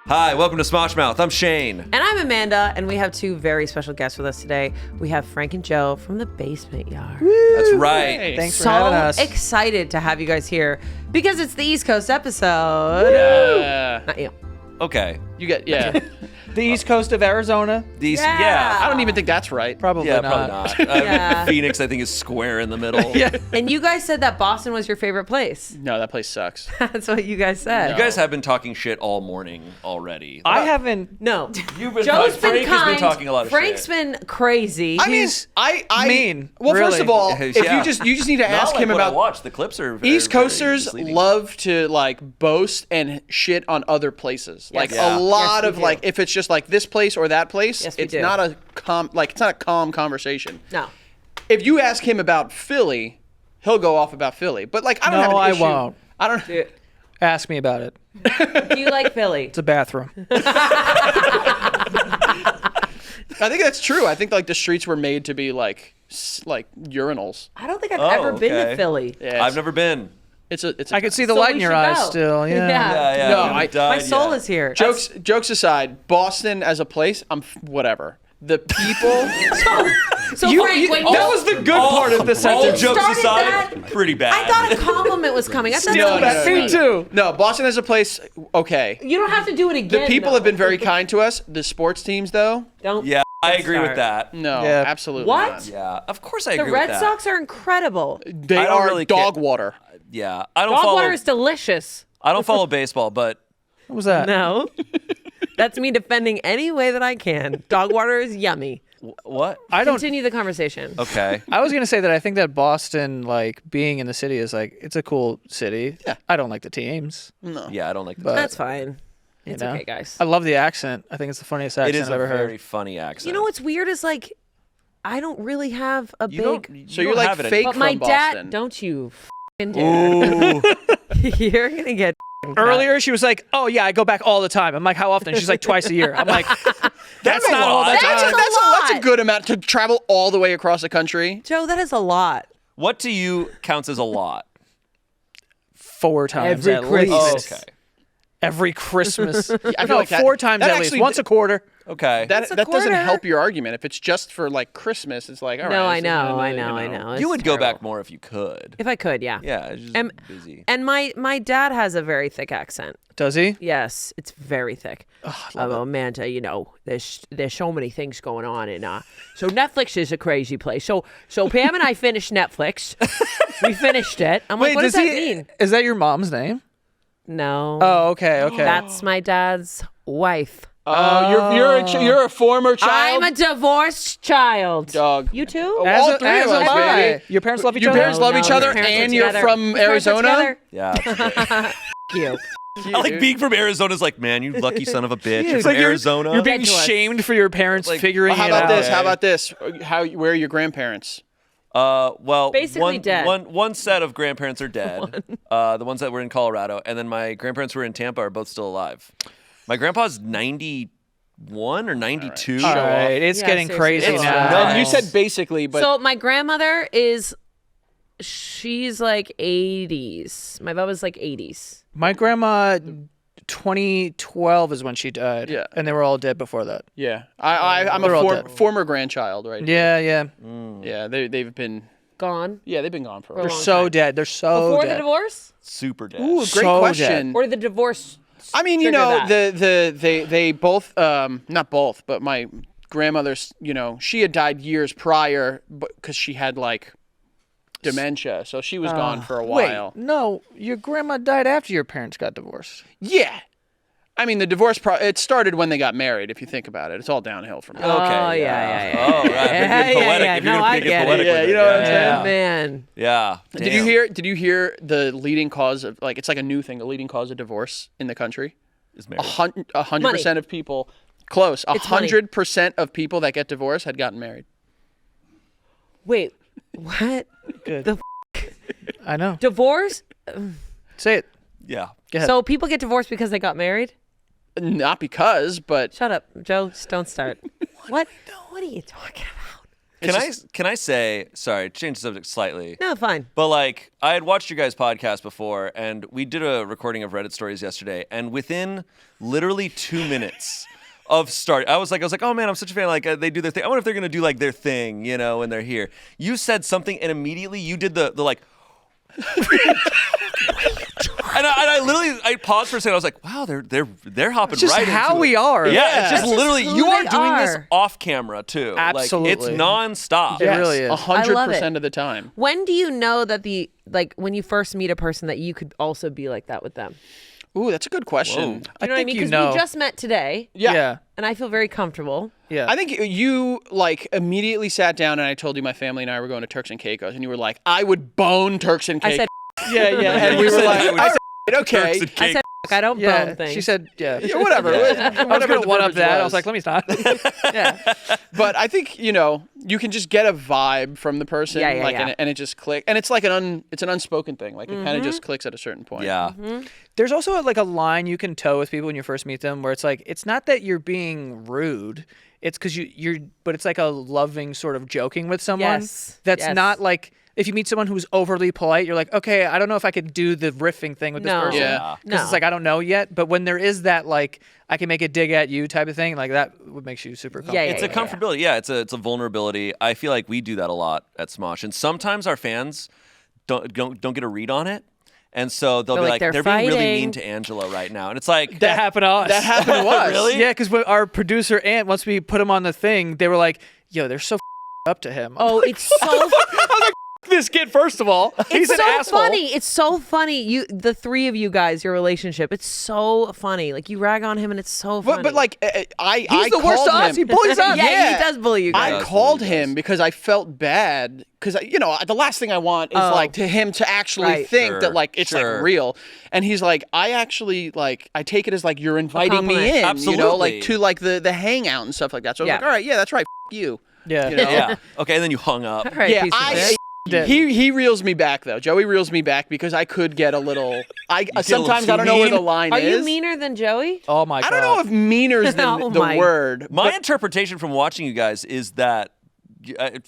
Hi, welcome to Smosh Mouth. I'm Shayne. And I'm Amanda, and we have two very special guests with us today. We have Frank and Joe from the Basement Yard. Woo! That's right. Hey. Thanks for having us. So excited to have you guys here because it's the East Coast episode. Yeah. Not you. Okay. You get, yeah. The East Coast of Arizona? These, Yeah. I don't even think that's right. Probably Yeah, not. probably not. Yeah. Phoenix, I think, is square in the middle. Yeah. And you guys said that Boston was your favorite place. No, that place sucks. That's what you guys said. You guys have been talking shit all morning already. I haven't. No. You've been Joe's Frank been has kind. been talking a lot of Frank's shit. been crazy. I mean, He's I mean, Well, first really. of all, if Yeah. you just need to Not ask like him what I about watched. The clips are East very Coasters misleading. love to like boast and shit on other places. Like Yeah. a lot Yes, we of do. like if it's just like this place or that place, Yes, we it's do. not a calm conversation. No. If you ask him about Philly, he'll go off about Philly. But like I don't No, have an I issue. won't. I don't. Ask me about it. Do you like Philly? It's a bathroom. I think that's true. I think like the streets were made to be like urinals. I don't think I've Oh, ever been to okay. Philly. Yeah, I've never been. It's a. I could see the So light we in your should eyes go. still. Yeah. Yeah. No, we haven't died My soul yet. is here. Jokes aside, Boston as a place, whatever. The people. So Frank, when you that was the good part of the All sentence. jokes started aside, that, pretty bad. I thought a compliment was coming. I thought No, that was no, no, sweet. no. Me too. No, Boston as a place, okay. You don't have to do it again. The people though. have been very kind to us. The sports teams, though, Don't. Yeah, I agree start. with that. no, Yeah. absolutely What? not. Yeah, of course I The agree Red with that. Sox are incredible. They I don't are really dog care. water. Yeah, I don't Dog follow. water is delicious. I don't follow baseball, but What was that? No. That's me defending any way that I can. Dog water is yummy. what? I don't. Continue the conversation. Okay. I was gonna say that I think that Boston, like being in the city, is like it's a cool city. Yeah. I don't like the teams. No. Yeah, I don't like that. But That's fine. It's know? okay, guys. I love the accent. I think it's the funniest It accent is I've ever a very heard. funny accent. You know what's weird is like, I don't really have a You big. don't. So you you're don't like have it fake But from my dad, Boston. don't you f***ing dare. Ooh. You're gonna get Earlier, she was like, "Oh yeah, I go back all the time." I'm like, "How often?" She's like, "Twice a year." I'm like, "That's a not all lot. the That's time." a That's a lot. good amount to travel all the way across the country. Joe. That is a lot. What to you counts as a lot? 4 times Every at Christmas. least. Oh, okay. Every Christmas. I feel no, like that- 4 times that at least. actually- Once a quarter. Okay. That It's a doesn't quarter. help your argument. If it's just for like Christmas, it's like all right. No, I this is know, another, I know. It's you would go terrible. back more if you could. If I could, yeah. Yeah, it's just And, busy. and my dad has a very thick accent. Does he? Yes, it's very thick. Amanda, you know, there's so many things going on, and so Netflix is a crazy place. So Pam and I finished Netflix. We finished it. I'm like, what does that mean? Is that your mom's name? No. Oh, okay, okay. That's my dad's wife. You're a former I'm child. a divorced child. Dog. You too? as all a, three as of us, am I. baby. Your parents love each Your other? parents love each No, other, his parents and were you're together. from His parents were Arizona. together. Yeah. That's great. You. I like being from Arizona is like, man, you lucky son of a bitch. You're It's from like Arizona. You're being Dead to us. shamed for your parents Like, figuring How it about out. this? How about this? Where are your grandparents? Well, Basically dead. one set of grandparents are dead. The ones that were in Colorado, and then my grandparents who were in Tampa are both still alive. My grandpa's 91 or 92. All right, it's Yeah, getting seriously. crazy It's now. nuts. You said basically, but So my grandmother she's like 80s. My Baba's like 80s. My grandma, 2012 is when she died. Yeah. And they were all dead before that. yeah, I'm They're all a dead. former grandchild, right? Yeah, yeah. Yeah, they've been Gone. they've been gone for a They're while. long so time. dead. They're so Before dead. the divorce? Super dead. Ooh, great So question. Or did the divorce I mean, you trigger know, that? they both not both, but my grandmother's, you know, she had died years prior because she had like dementia, so she was gone for a while. Wait, no, your grandma died after your parents got divorced. Yeah. I mean, the divorce it started when they got married. If you think about it, it's all downhill from there. Oh, Okay. yeah. Oh, right. If you're Yeah, getting poetic, yeah. if you're No, gonna I get get it. poetic Yeah, with you it, know what I'm yeah. saying? Man. Yeah. Did you hear the leading cause of like it's like a new thing, the leading cause of divorce in the country? Is married. 100% of people close. It's money. 100% of people that get divorced had gotten married. Wait, what? Good. The I know. divorce? Say it. Yeah. Go ahead. So people get divorced because they got married? Not because, but Shut up, Joe. Just don't start. What? What are you talking about? Can I say, sorry, change the subject slightly. No, fine. But like, I had watched your guys' podcast before, and we did a recording of Reddit stories yesterday, and within literally 2 minutes of start, I was like, oh man, I'm such a fan. Like, they do their thing. I wonder if they're gonna do like their thing, when they're here. You said something, and immediately you did the like. And I literally paused for a second. I was like, "Wow, they're hopping It's just right how into we it." are. Yeah, it's just That's literally just who you are they doing this are. off camera too. Absolutely. Like, it's nonstop. It really is. 100% of the time. When do you know that when you first meet a person that you could also be like that with them? Ooh, that's a good question. You know what I mean? you Because know. we just met today, Yeah. and I feel very comfortable. Yeah. I think you like immediately sat down and I told you my family and I were going to Turks and Caicos, and you were like, "I would bone Turks and I Caicos." said, Yeah, and You we were said like, you would "All right, okay." Turks and I said, I don't yeah. bone things. She said, yeah. Yeah, whatever. I was Whatever going the to one up verbiage that. I was like, let me stop. Yeah. But I think you can just get a vibe from the person, Yeah, like, yeah. And it just clicks. And it's like it's an unspoken thing. Like it kind of just clicks at a certain point. Yeah. There's also like a line you can toe with people when you first meet them where it's like, it's not that you're being rude. It's because but it's like a loving sort of joking with someone. Yes. That's Yes. not like, if you meet someone who's overly polite, you're like, okay, I don't know if I could do the riffing thing with this No. person. Yeah. Because it's like, I don't know yet. But when there is that, like, I can make a dig at you type of thing, like that would make you super comfortable. Yeah, It's a comfortability. Yeah, it's a vulnerability. I feel like we do that a lot at Smosh, and sometimes our fans don't get a read on it, and so they'll They're be like, like, they're being really fighting. mean to Angela right now, and it's like That happened to us. That happened to us. Really? Yeah, because our producer, Ant, once we put him on the thing, they were like, yo, they're so up to him. Oh, it's so This kid, first of all, he's it's an so asshole. funny. It's so funny. The three of you guys, your relationship. It's so funny. Like you rag on him, and it's so funny. But like I He's the worst to called us. He him. bullies us. yeah, he does bully you guys. I does called bully you him guys. because I felt bad because the last thing I want is like to him to actually Right. think Sure, that like it's sure. like real. And he's like, I actually like I take it as like you're inviting me compliment. in, Absolutely. like to like the hangout and stuff like that. So I was Yeah. like, all right, yeah, that's right. You. Yeah. You know? yeah. Okay, and then you hung up. All right, Yeah, piece of shit. he reels me back though. Joey reels me back because I could get a little. Sometimes I don't know where the line Are is. you meaner than Joey? Oh my god. I don't know if meaner is Oh the my- word. My interpretation from watching you guys is that,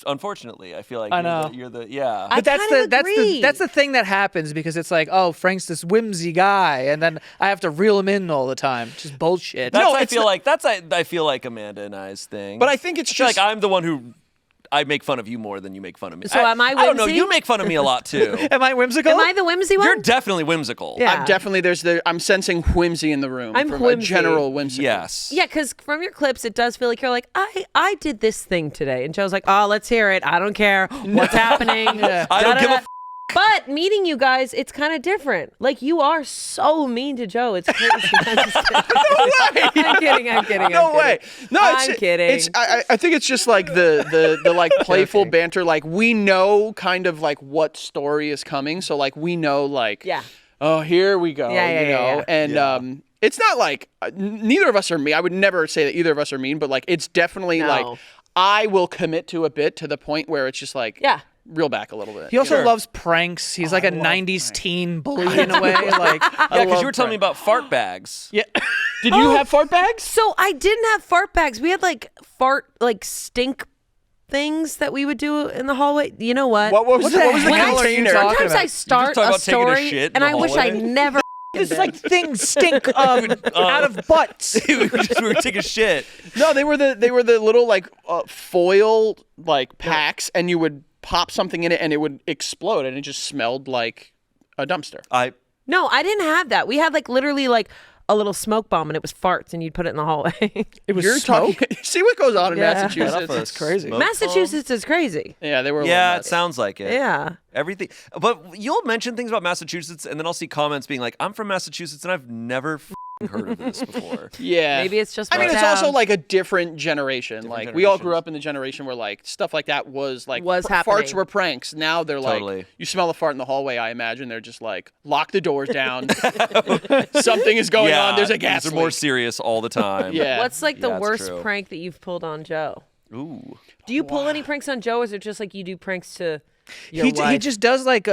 unfortunately, I feel like I know. you're the yeah. I But that's kind the of agree. that's the thing that happens because it's like, oh, Frank's this whimsy guy, and then I have to reel him in all the time. Just bullshit. That's No, I it's feel not- like I feel like Amanda and I's thing. But I think it's I feel just like I'm the one who I make fun of you more than you make fun of me. So am I I don't know. whimsy? You make fun of me a lot too. Am I whimsical? Am I the whimsy one? You're definitely whimsical. Yeah. I'm definitely I'm sensing whimsy in the room. I'm from whimsy. a general whimsy. Yes. Yeah, because from your clips, it does feel like you're like, I did this thing today. And Joe's like, oh, let's hear it. I don't care what's happening. I don't give a. But meeting you guys, it's kind of different. Like, you are so mean to Joe. It's crazy. I'm just kidding. I'm kidding. No way. No, I'm kidding. It's I think it's just like the like playful banter. Like we know kind of like what story is coming. So like we know like Yeah. oh, here we go. Yeah, you know? yeah. And it's not like neither of us are mean. I would never say that either of us are mean, but like it's definitely No. like I will commit to a bit to the point where it's just like Yeah. reel back a little bit. He also Sure. loves pranks. He's like a '90s teen bully in a way. Like, Yeah, because you were telling me about fart bags. yeah. Did you have fart bags? So I didn't have fart bags. We had like stink things that we would do in the hallway. You know what? What was the When I- container? talking Sometimes about? I start talk a about taking a story shit in and the I wish I hallway? never. It's like things stink out of butts. we were taking a shit. No, they were the little like foil like packs, and you would pop something in it, and it would explode, and it just smelled like a dumpster. No, I didn't have that. We had like literally like a little smoke bomb and it was farts and you'd put it in the hallway. It was You're smoke. talking. See what goes on in Yeah. Massachusetts. That's crazy. Massachusetts is crazy. Yeah, they were. a Yeah, little it nuts. sounds like it. Yeah. Everything. But you'll mention things about Massachusetts, and then I'll see comments being like, I'm from Massachusetts, and I've never heard of this before. Yeah. Maybe it's just I mean, my it's town. also like a different generation. Like we all grew generations. up in the generation where like stuff like that was like Was farts happening. were pranks. Now they're like, Totally. you smell a fart in the hallway. I imagine they're just like, lock the doors down. Something is going on. There's a gas These are more leak. serious all the time. Yeah. What's like the Yeah, it's worst true. prank that you've pulled on Joe? Ooh. Do you pull any pranks on Joe, or is it just like you do pranks to your He wife? just does like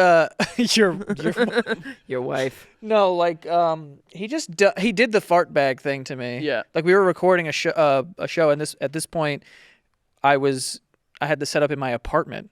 Your wife. no like he did the fart bag thing to me. Yeah. Like we were recording a show and at this point I I had the setup in my apartment.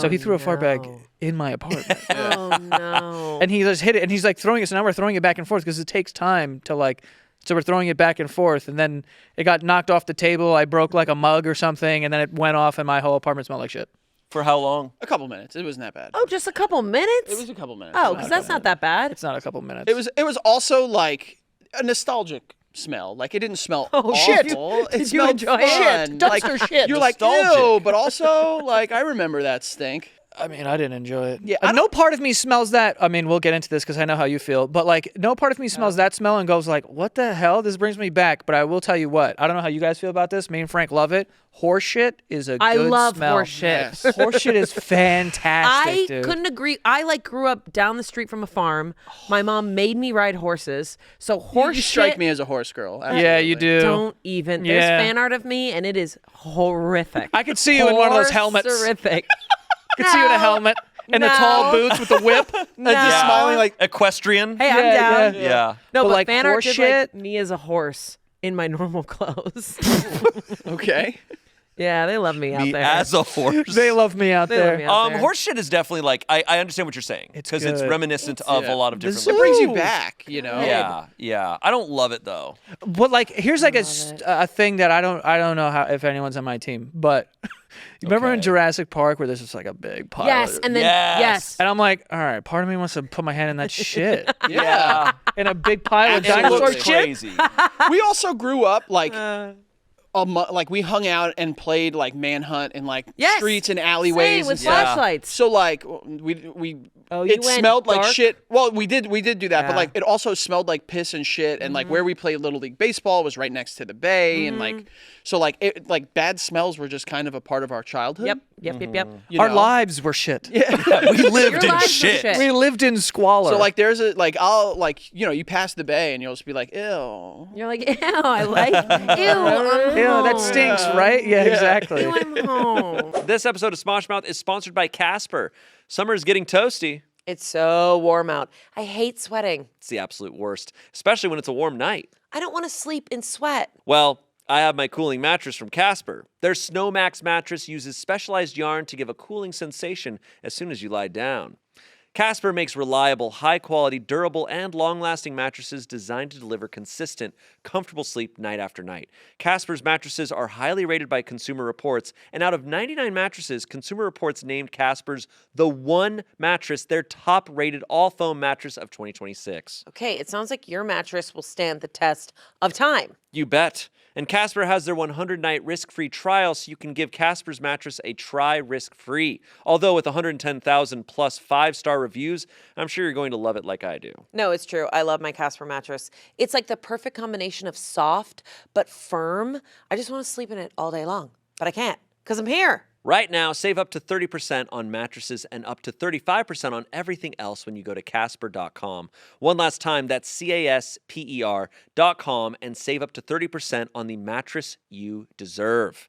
So he threw a fart bag in my apartment. Oh no! And he just hit it, and he's like throwing it. So now we're throwing it back and forth because it takes time to like. So we're throwing it back and forth, and then it got knocked off the table. I broke like a mug or something, and then it went off, and my whole apartment smelled like shit. For how long? A couple minutes. It wasn't that bad. Oh, just a couple minutes? It was a couple minutes. Oh, because that's not that bad. It's not a couple minutes. It was also like a nostalgic smell. Like it didn't smell Oh, awful. shit. It Did you smelled enjoy it? fun. Shit. Dumpster like, shit. You're like, Nostalgic. ew, but also like I remember that stink. I mean, I didn't enjoy it. Yeah, no part of me smells that. I mean, we'll get into this because I know how you feel. But like, no part of me smells that smell and goes like, "What the hell? This brings me back." But I will tell you what. I don't know how you guys feel about this. Me and Frank love it. Horse shit is a I good love smell. horse shit. Yes. Horse shit is fantastic, I dude. couldn't agree. I like grew up down the street from a farm. My mom made me ride horses. So horse You strike shit, me as a horse girl. Yeah, you absolutely. do. don't even. There's Yeah. fan art of me, and it is horrific. I could see you in one of those helmets. Horrific. I could see you in a helmet and the tall boots with the whip. No. Just smiling like Equestrian. Hey, I'm Yeah, down. yeah. Yeah. No, But, but like, fan art horse did shit? like me as a horse in my normal clothes. okay. Yeah, they love me out Me there. as a horse. They love me out They love there. me out there. Horse shit is definitely like I understand what you're saying It's because it's good. reminiscent of a lot of different. It brings you back, you know. Yeah. I don't love it though. But like, here's like Love a thing that I don't know how if anyone's on my team, but you remember in Okay. Jurassic Park where there's just like a big pile. Yes, of, and then Yes. yes. and I'm like, all right, part of me wants to put my hand in that shit Yeah. in a big pile of Absolutely. dinosaur Looks shit. crazy. We also grew up like like we hung out and played like manhunt in like Yes. streets and Same alleyways with and stuff. flashlights. So like we Oh, you it went smelled like dark? shit. Well, we did do that, Yeah. but like it also smelled like piss and shit. And like where we played little league baseball was right next to the bay, and like so like it like bad smells were just kind of a part of our childhood. Yep. you Our know? lives were shit. We lived Your in lives were shit. shit. We lived in squalor. So like there's a like I'll like you pass the bay and you'll just be like ew. You're like, ew, I like, ew, I'm ew, that home. stinks, right? Yeah, exactly. Ew, I'm home. This episode of Smosh Mouth is sponsored by Casper. Summer is getting toasty. It's so warm out. I hate sweating. It's the absolute worst, especially when it's a warm night. I don't want to sleep in sweat. Well, I have my cooling mattress from Casper. Their SnowMax mattress uses specialized yarn to give a cooling sensation as soon as you lie down. Casper makes reliable, high-quality, durable, and long-lasting mattresses designed to deliver consistent, comfortable sleep night after night. Casper's mattresses are highly rated by Consumer Reports, and out of 99 mattresses, Consumer Reports named Casper's the one mattress their top-rated all-foam mattress of 2026. Okay, it sounds like your mattress will stand the test of time. You bet. And Casper has their 100-night risk-free trial, so you can give Casper's mattress a try risk-free. Although with 110,000 plus 5-star reviews, I'm sure you're going to love it like I do. No, it's true. I love my Casper mattress. It's like the perfect combination of soft but firm. I just want to sleep in it all day long, but I can't because I'm here. Right now, save up to 30% on mattresses and up to 35% on everything else when you go to Casper.com. One last time, that's CASPER.com, and save up to 30% on the mattress you deserve.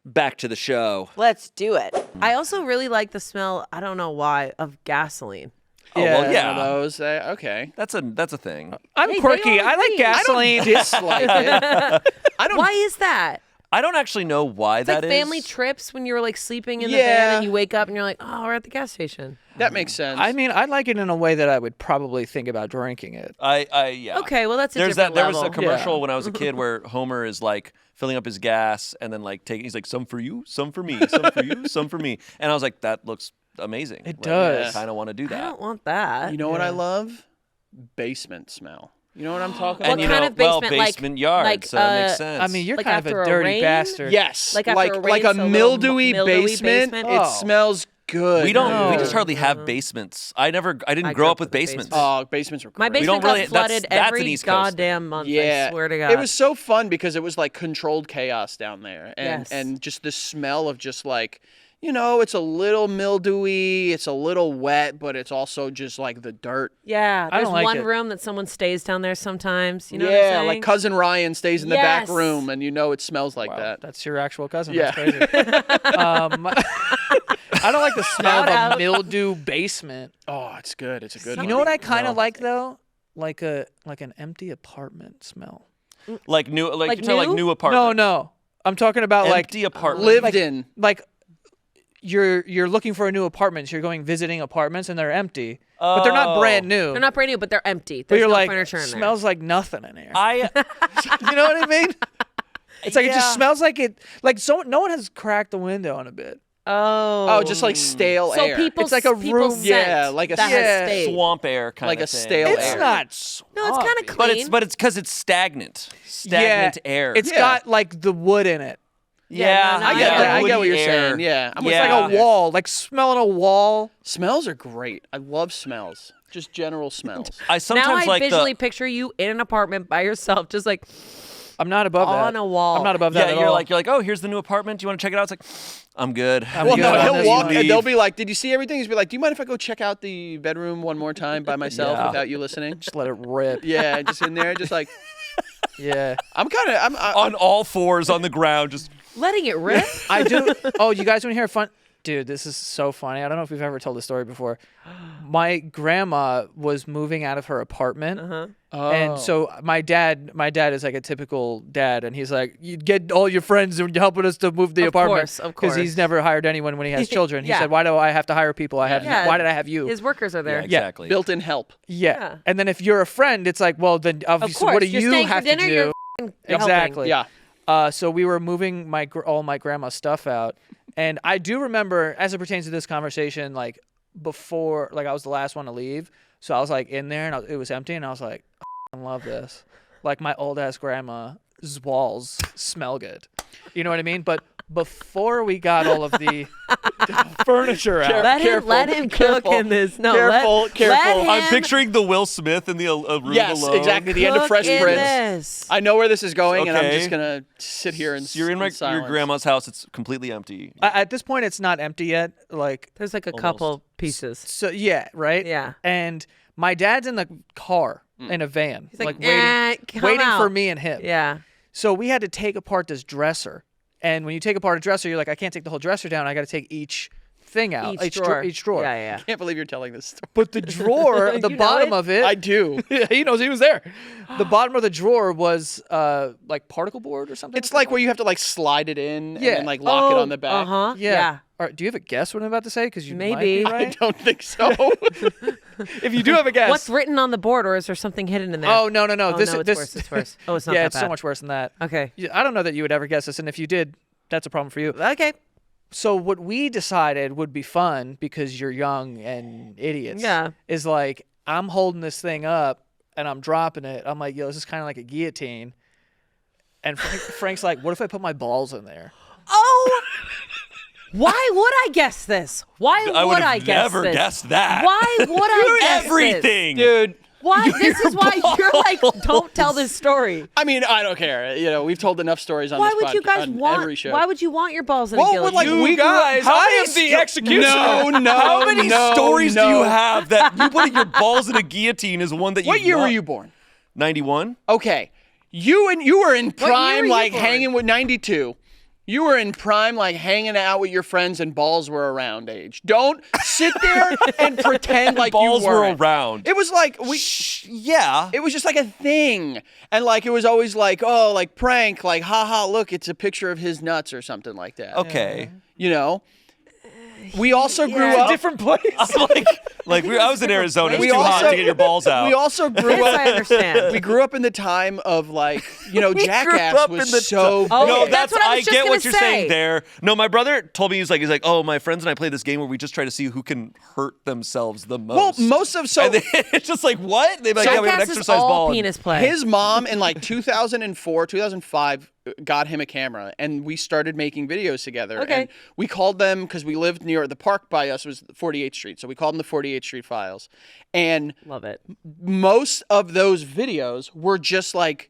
Back to the show. Let's do it. I also really like the smell, I don't know why, of gasoline. Oh, well, One yeah. of those. Okay. That's a thing. I'm Hey, they quirky. all I like agree. I don't gasoline. Dislike it. I don't. Why is that? I don't actually know why It's that like is. family trips when you're like sleeping in the Yeah. van and you wake up and you're like, oh, we're at the gas station. That makes sense. I mean, I like it in a way that I would probably think about drinking it. Yeah. Okay, well, that's a There different was level. a commercial Yeah. when I was a kid where Homer is like filling up his gas and then like he's like, some for you, some for me, some for you, some for me. And I was like, that looks amazing. It does. I kind of want to do I that. don't want that. You know what I love? Basement smell. You know what I'm talking What about? And kind you know, of basement? well, Like- basement yard, like, so it makes sense. I mean, you're Like kind of after a a dirty rain? bastard. Yes, Like after a rain, like a so a little mildewy mildewy basement. basement? It Oh. smells good. we don't. We No. just hardly have basements. I didn't I grow up with a basements. basement. Oh, basements were My great. basement don't really- got flooded that's an every East Coast goddamn month. Yeah, I swear to God. It was so fun because it was like controlled chaos down there, and Yes. and just the smell of just like, you know, it's a little mildewy, it's a little wet, but it's also just like the dirt. Yeah, I there's don't like one it. room that someone stays down there sometimes. You know what yeah, I'm saying? like cousin Ryan stays in the back Yes. room, and you know it smells like Wow, that. that's your actual cousin. Yeah. That's crazy. I don't like the smell Shout of a out. mildew basement. Oh, it's good. It's a good. You one. know what I kind No. of like though? Like an empty apartment smell. like new, like, Like you're talking like new? new apartment. No. I'm talking about Empty apartment. Lived in. like you're looking for a new apartment. So you're going visiting apartments and they're empty, but they're not brand new. They're not brand new, but they're empty. But There's you're no like, furniture in there. smells like nothing in here. I You know what I mean? It's like it Yeah. just smells like it. Like no one has cracked the window in a bit. Oh, just like stale So air. people, It's like a people room- scent yeah, like a that yeah. has stayed. swamp air kind Like of a thing. stale It's air. not. No, it's kind of clean. But it's because it's stagnant. Stagnant air. It's Yeah. got like the wood in it. Yeah, no, I get yeah, that. I get woody what you're air. saying. Yeah. I'm It's with like you. a wall, like smelling a wall. Smells are great. I love smells. Just general smells. I now sometimes I like visually the. picture you in an apartment by yourself, just like I'm not above that. on a wall. I'm not above that Yeah, at you're all. like, oh, here's the new apartment. Do you want to check it out? It's like, I'm good. I'm Well, good no, on he'll this walk one. and they'll be like, "Did you see everything?" He's be like, "Do you mind if I go check out the bedroom one more time by myself Yeah. without you listening?" Just let it rip. Yeah, just in there, just like Yeah. I'm kind of. On all fours on the ground, just letting it rip. I do. Oh, you guys want to hear a fun? Dude, this is so funny. I don't know if we've ever told this story before. My grandma was moving out of her apartment. And so my dad is like a typical dad, and he's like, "You get all your friends and helping us to move the Of apartment." course. Because he's never hired anyone when he has children. He Yeah. said, "Why do I have to hire people? Why did I have you?" His workers are there. yeah, exactly. built-in help. Yeah. And then if you're a friend, it's like, well, then Of obviously, course, what do you're you staying for have dinner, to do? you're f***ing helping. Exactly. Yeah. So we were moving all my grandma's stuff out, and I do remember, as it pertains to this conversation, like before, like I was the last one to leave, so I was like in there, and it was empty, and I was like, I love this. Like my old ass grandma's walls smell good. You know what I mean? But before we got all of the furniture out, Let him cook in this. No, Careful. Let him I'm picturing the Will Smith in the room Yes, alone. exactly. The end of cook Fresh in Prince. this. I know where this is going, and I'm Okay. just gonna sit here and. So you're in your silence. grandma's house. It's completely empty. at this point, it's not empty yet. Like, There's like a couple pieces. so yeah, right? Yeah. And my dad's in the car in a van, He's like, waiting come for out. me and him. Yeah. So we had to take apart this dresser. And when you take apart a dresser, you're like, I can't take the whole dresser down. I got to take each thing out, Each drawer. each drawer. Yeah, yeah. Can't believe you're telling this story. But the drawer, the You know bottom it? of it, I do. he knows he was there. The bottom of the drawer was like particle board or something. It's like where you have to like slide it in and Yeah. then like lock it on the back. Uh-huh. Yeah. All right, do you have a guess what I'm about to say? Because you might Maybe. be I right. don't think so. If you do have a guess, What's written on the board, or is there something hidden in there? Oh no. Oh, This no, it's this worse. It's worse. Oh, it's not yeah, that it's bad. so much worse than that. Okay. I don't know that you would ever guess this, and if you did, that's a problem for you. Okay. So what we decided would be fun because you're young and idiots. Yeah. Is like I'm holding this thing up and I'm dropping it. I'm like, yo, this is kind of like a guillotine. And Frank's like, what if I put my balls in there? Oh. Why would I guess this? Why I would have I guess never this? guessed that. Why would I guess this? Everything, Dude. Why? This is why you're like, don't tell this story. I mean, I don't care. You know, we've told enough stories on Why this would you guys on want? every show. Why would you want your balls in a Well, guillotine? like, You we grew up- guys, how I many am the sto- executioner. No. How many stories do you no. have that you putting your balls in a guillotine is one that you What year were you born? 91. Okay. You were in year prime, were you like born? hanging with 92. You were in prime, like hanging out with your friends, and balls were around age. Don't sit there and pretend like Balls you were weren't. around. It was like Yeah. it was just like a thing, and like it was always like, oh, like prank, like haha, look, it's a picture of his nuts or something like that. Okay. You know. We also grew It's a up. different place. I was in Arizona. It was We too hot also- to get your balls out. We also grew This up. I understand. We grew up in the time of like, you know, Jackass up was in the so. Oh, No, that's that's what I was just get gonna what you're say. saying there. No, my brother told me he's like, oh, my friends and I play this game where we just try to see who can hurt themselves the Well, most. most of so. And then it's just like what? They're like, yeah, we have an Jackass is exercise all ball. penis play. His mom in like 2004, 2005 got him a camera, and we started making videos together. Okay. And we called them, because we lived near the park by us was 48th Street, so we called them the 48th Street Files. And Love it. most of those videos were just like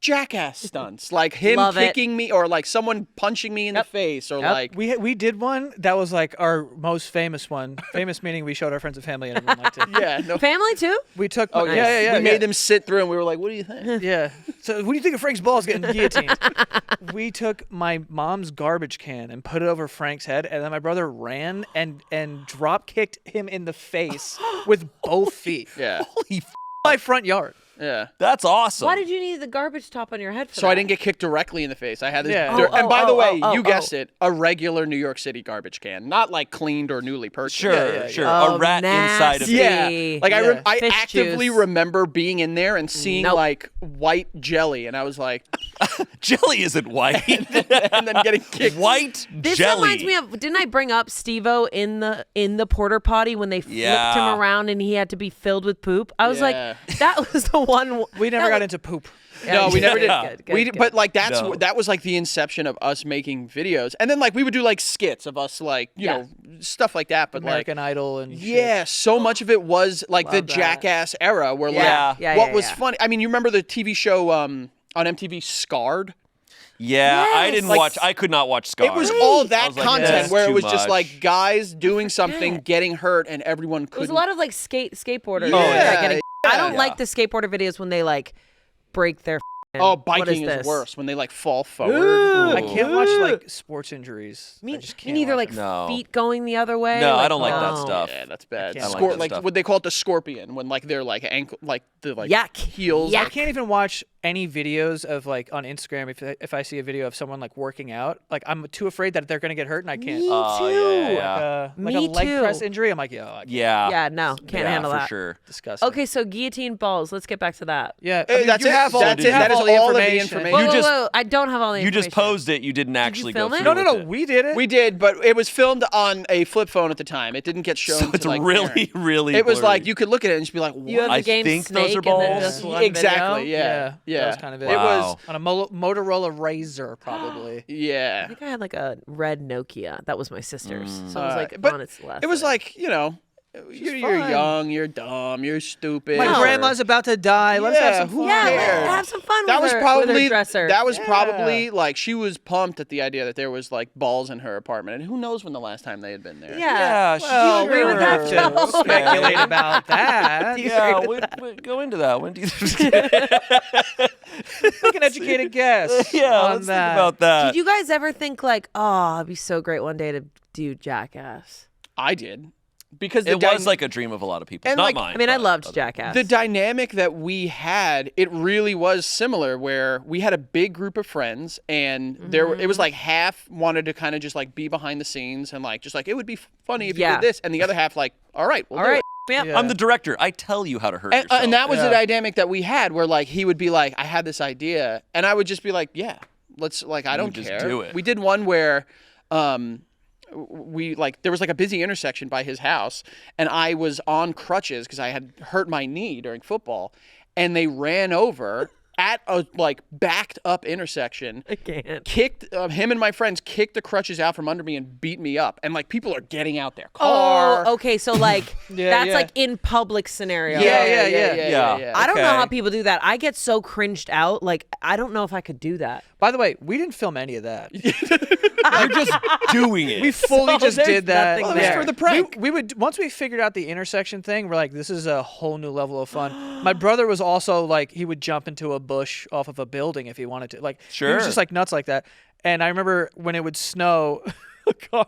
Jackass stunts, like him Love it. kicking me, or like someone punching me in the face, or like We did one that was like our most famous one. Famous meaning we showed our friends and family and everyone liked it. yeah, no. Family too? We took. Oh, yeah. We made them sit through, and we were like, "What do you think?" Yeah. So what do you think of Frank's balls getting guillotined? We took my mom's garbage can and put it over Frank's head, and then my brother ran and drop kicked him in the face with both feet. Yeah. Holy My front yard. Yeah. That's awesome. Why did you need the garbage top on your head for So that? I didn't get kicked directly in the face. I had this. Yeah. And by the way, oh, you guessed it, a regular New York City garbage can, not like cleaned or newly purchased. Sure. Oh, A rat inside of it. Yeah, like Yeah. I Fish actively juice. remember being in there and seeing Nope. like white jelly, and I was like, Jelly isn't white. and then getting kicked. White This jelly. reminds me of, didn't I bring up Steve-O in the porter potty when they flipped Yeah. him around and he had to be filled with poop? I was Yeah. like, that was the one. We never got into poop. No, we never did. Good, But like No. that was like the inception of us making videos, and then like we would do like skits of us like you know stuff like that. But American Idol and shit. yeah, so much of it was like the Love that. Jackass era, where Yeah. like Yeah, what yeah, was yeah. funny. I mean, you remember the TV show on MTV Scarred? Yeah, I Yes. didn't Like, watch. I could not watch Scar. It was all I that was like, content that's where it too was just much. like guys doing something, getting hurt, and everyone It was couldn't. a lot of like skateboarders. Yeah. like, getting- I don't Yeah. like the skateboarder videos when they like break their. Oh, what biking is this? worse when they like fall forward. I can't watch like sports injuries. I Me just me can't neither. watch Like No. feet going the other way. No, I like, don't like that no. stuff. Yeah, that's bad. can't like that Like stuff. what they call it, the scorpion, when like they're like ankle, like the like Yuck. heels. Yuck. I can't even watch any videos of like on Instagram if I see a video of someone like working out. Like I'm too afraid that they're gonna get hurt and I can't. Me too. Oh, yeah. Like Me a leg too. press injury. I'm like, yo, I can't. Yeah. Yeah, no, can't handle for that. sure. Disgusting. Okay, so guillotine balls. Let's get back to that. Yeah, That's you it. have all, That's you it. have That is all the all of the information. information. Whoa, You whoa, just- whoa. I don't have all the You information. just posed it. You didn't actually film go it? through No, with it. we did it. We did, but it was filmed on a flip phone at the time. It didn't get shown. So it's to, like, really, Erin. really. It was blurry. like you could look at it and just be like, "What?" You have the I game think Snake those are and then balls. just one exactly. video. Yeah. that was kind of it. It was. Wow. on a Motorola Razor, probably. Yeah. I think I had like a red Nokia. That was my sister's. So it was like but on its left. It was like you're fun. young, you're dumb, you're stupid. My No. grandma's about to die. Let's have some fun. yeah, cares? let's have some fun That with was her, probably with her dresser. that was probably like she was pumped at the idea that there was like balls in her apartment, and who knows when the last time they had been there. yeah. Yeah. agree with that, to Joe? speculate about that. Yeah. Go into that. When do you? Make an educated guess. Yeah. on Let's that. think about that. Did you guys ever think like, oh, it'd be so great one day to do Jackass? I did because It was like a dream of a lot of people. And, Not like, mine. I mean, I but loved other- Jackass. the dynamic that we had, it really was similar where we had a big group of friends and it was like half wanted to kind of just like be behind the scenes and like just like it would be funny if you Yeah. did this, and the other half like, all right, we'll All do right. it. Yeah. Yeah. I'm the director. I tell you how to hurt And, yourself. and that was the Yeah. dynamic that we had where like he would be like, I had this idea, and I would just be like, yeah, let's like I don't just care. do it. We did one where we like there was like a busy intersection by his house, and I was on crutches because I had hurt my knee during football, and they ran over at a like backed up intersection. I can't. Kicked him and my friends kicked the crutches out from under me and beat me up, and like people are getting out their car. Oh, okay. So like that's yeah. like in public scenario. Yeah. I don't know Okay. how people do that. I get so cringed out. Like I don't know if I could do that. By the way, we didn't film any of that. You're just doing it. We fully just there's did that. nothing Well, it was there. for the prank. We would once we figured out the intersection thing, we're like, this is a whole new level of fun. My brother was also like, he would jump into a bush off of a building if he wanted to. Like, he Sure. was just like nuts like that. And I remember when it would snow, a car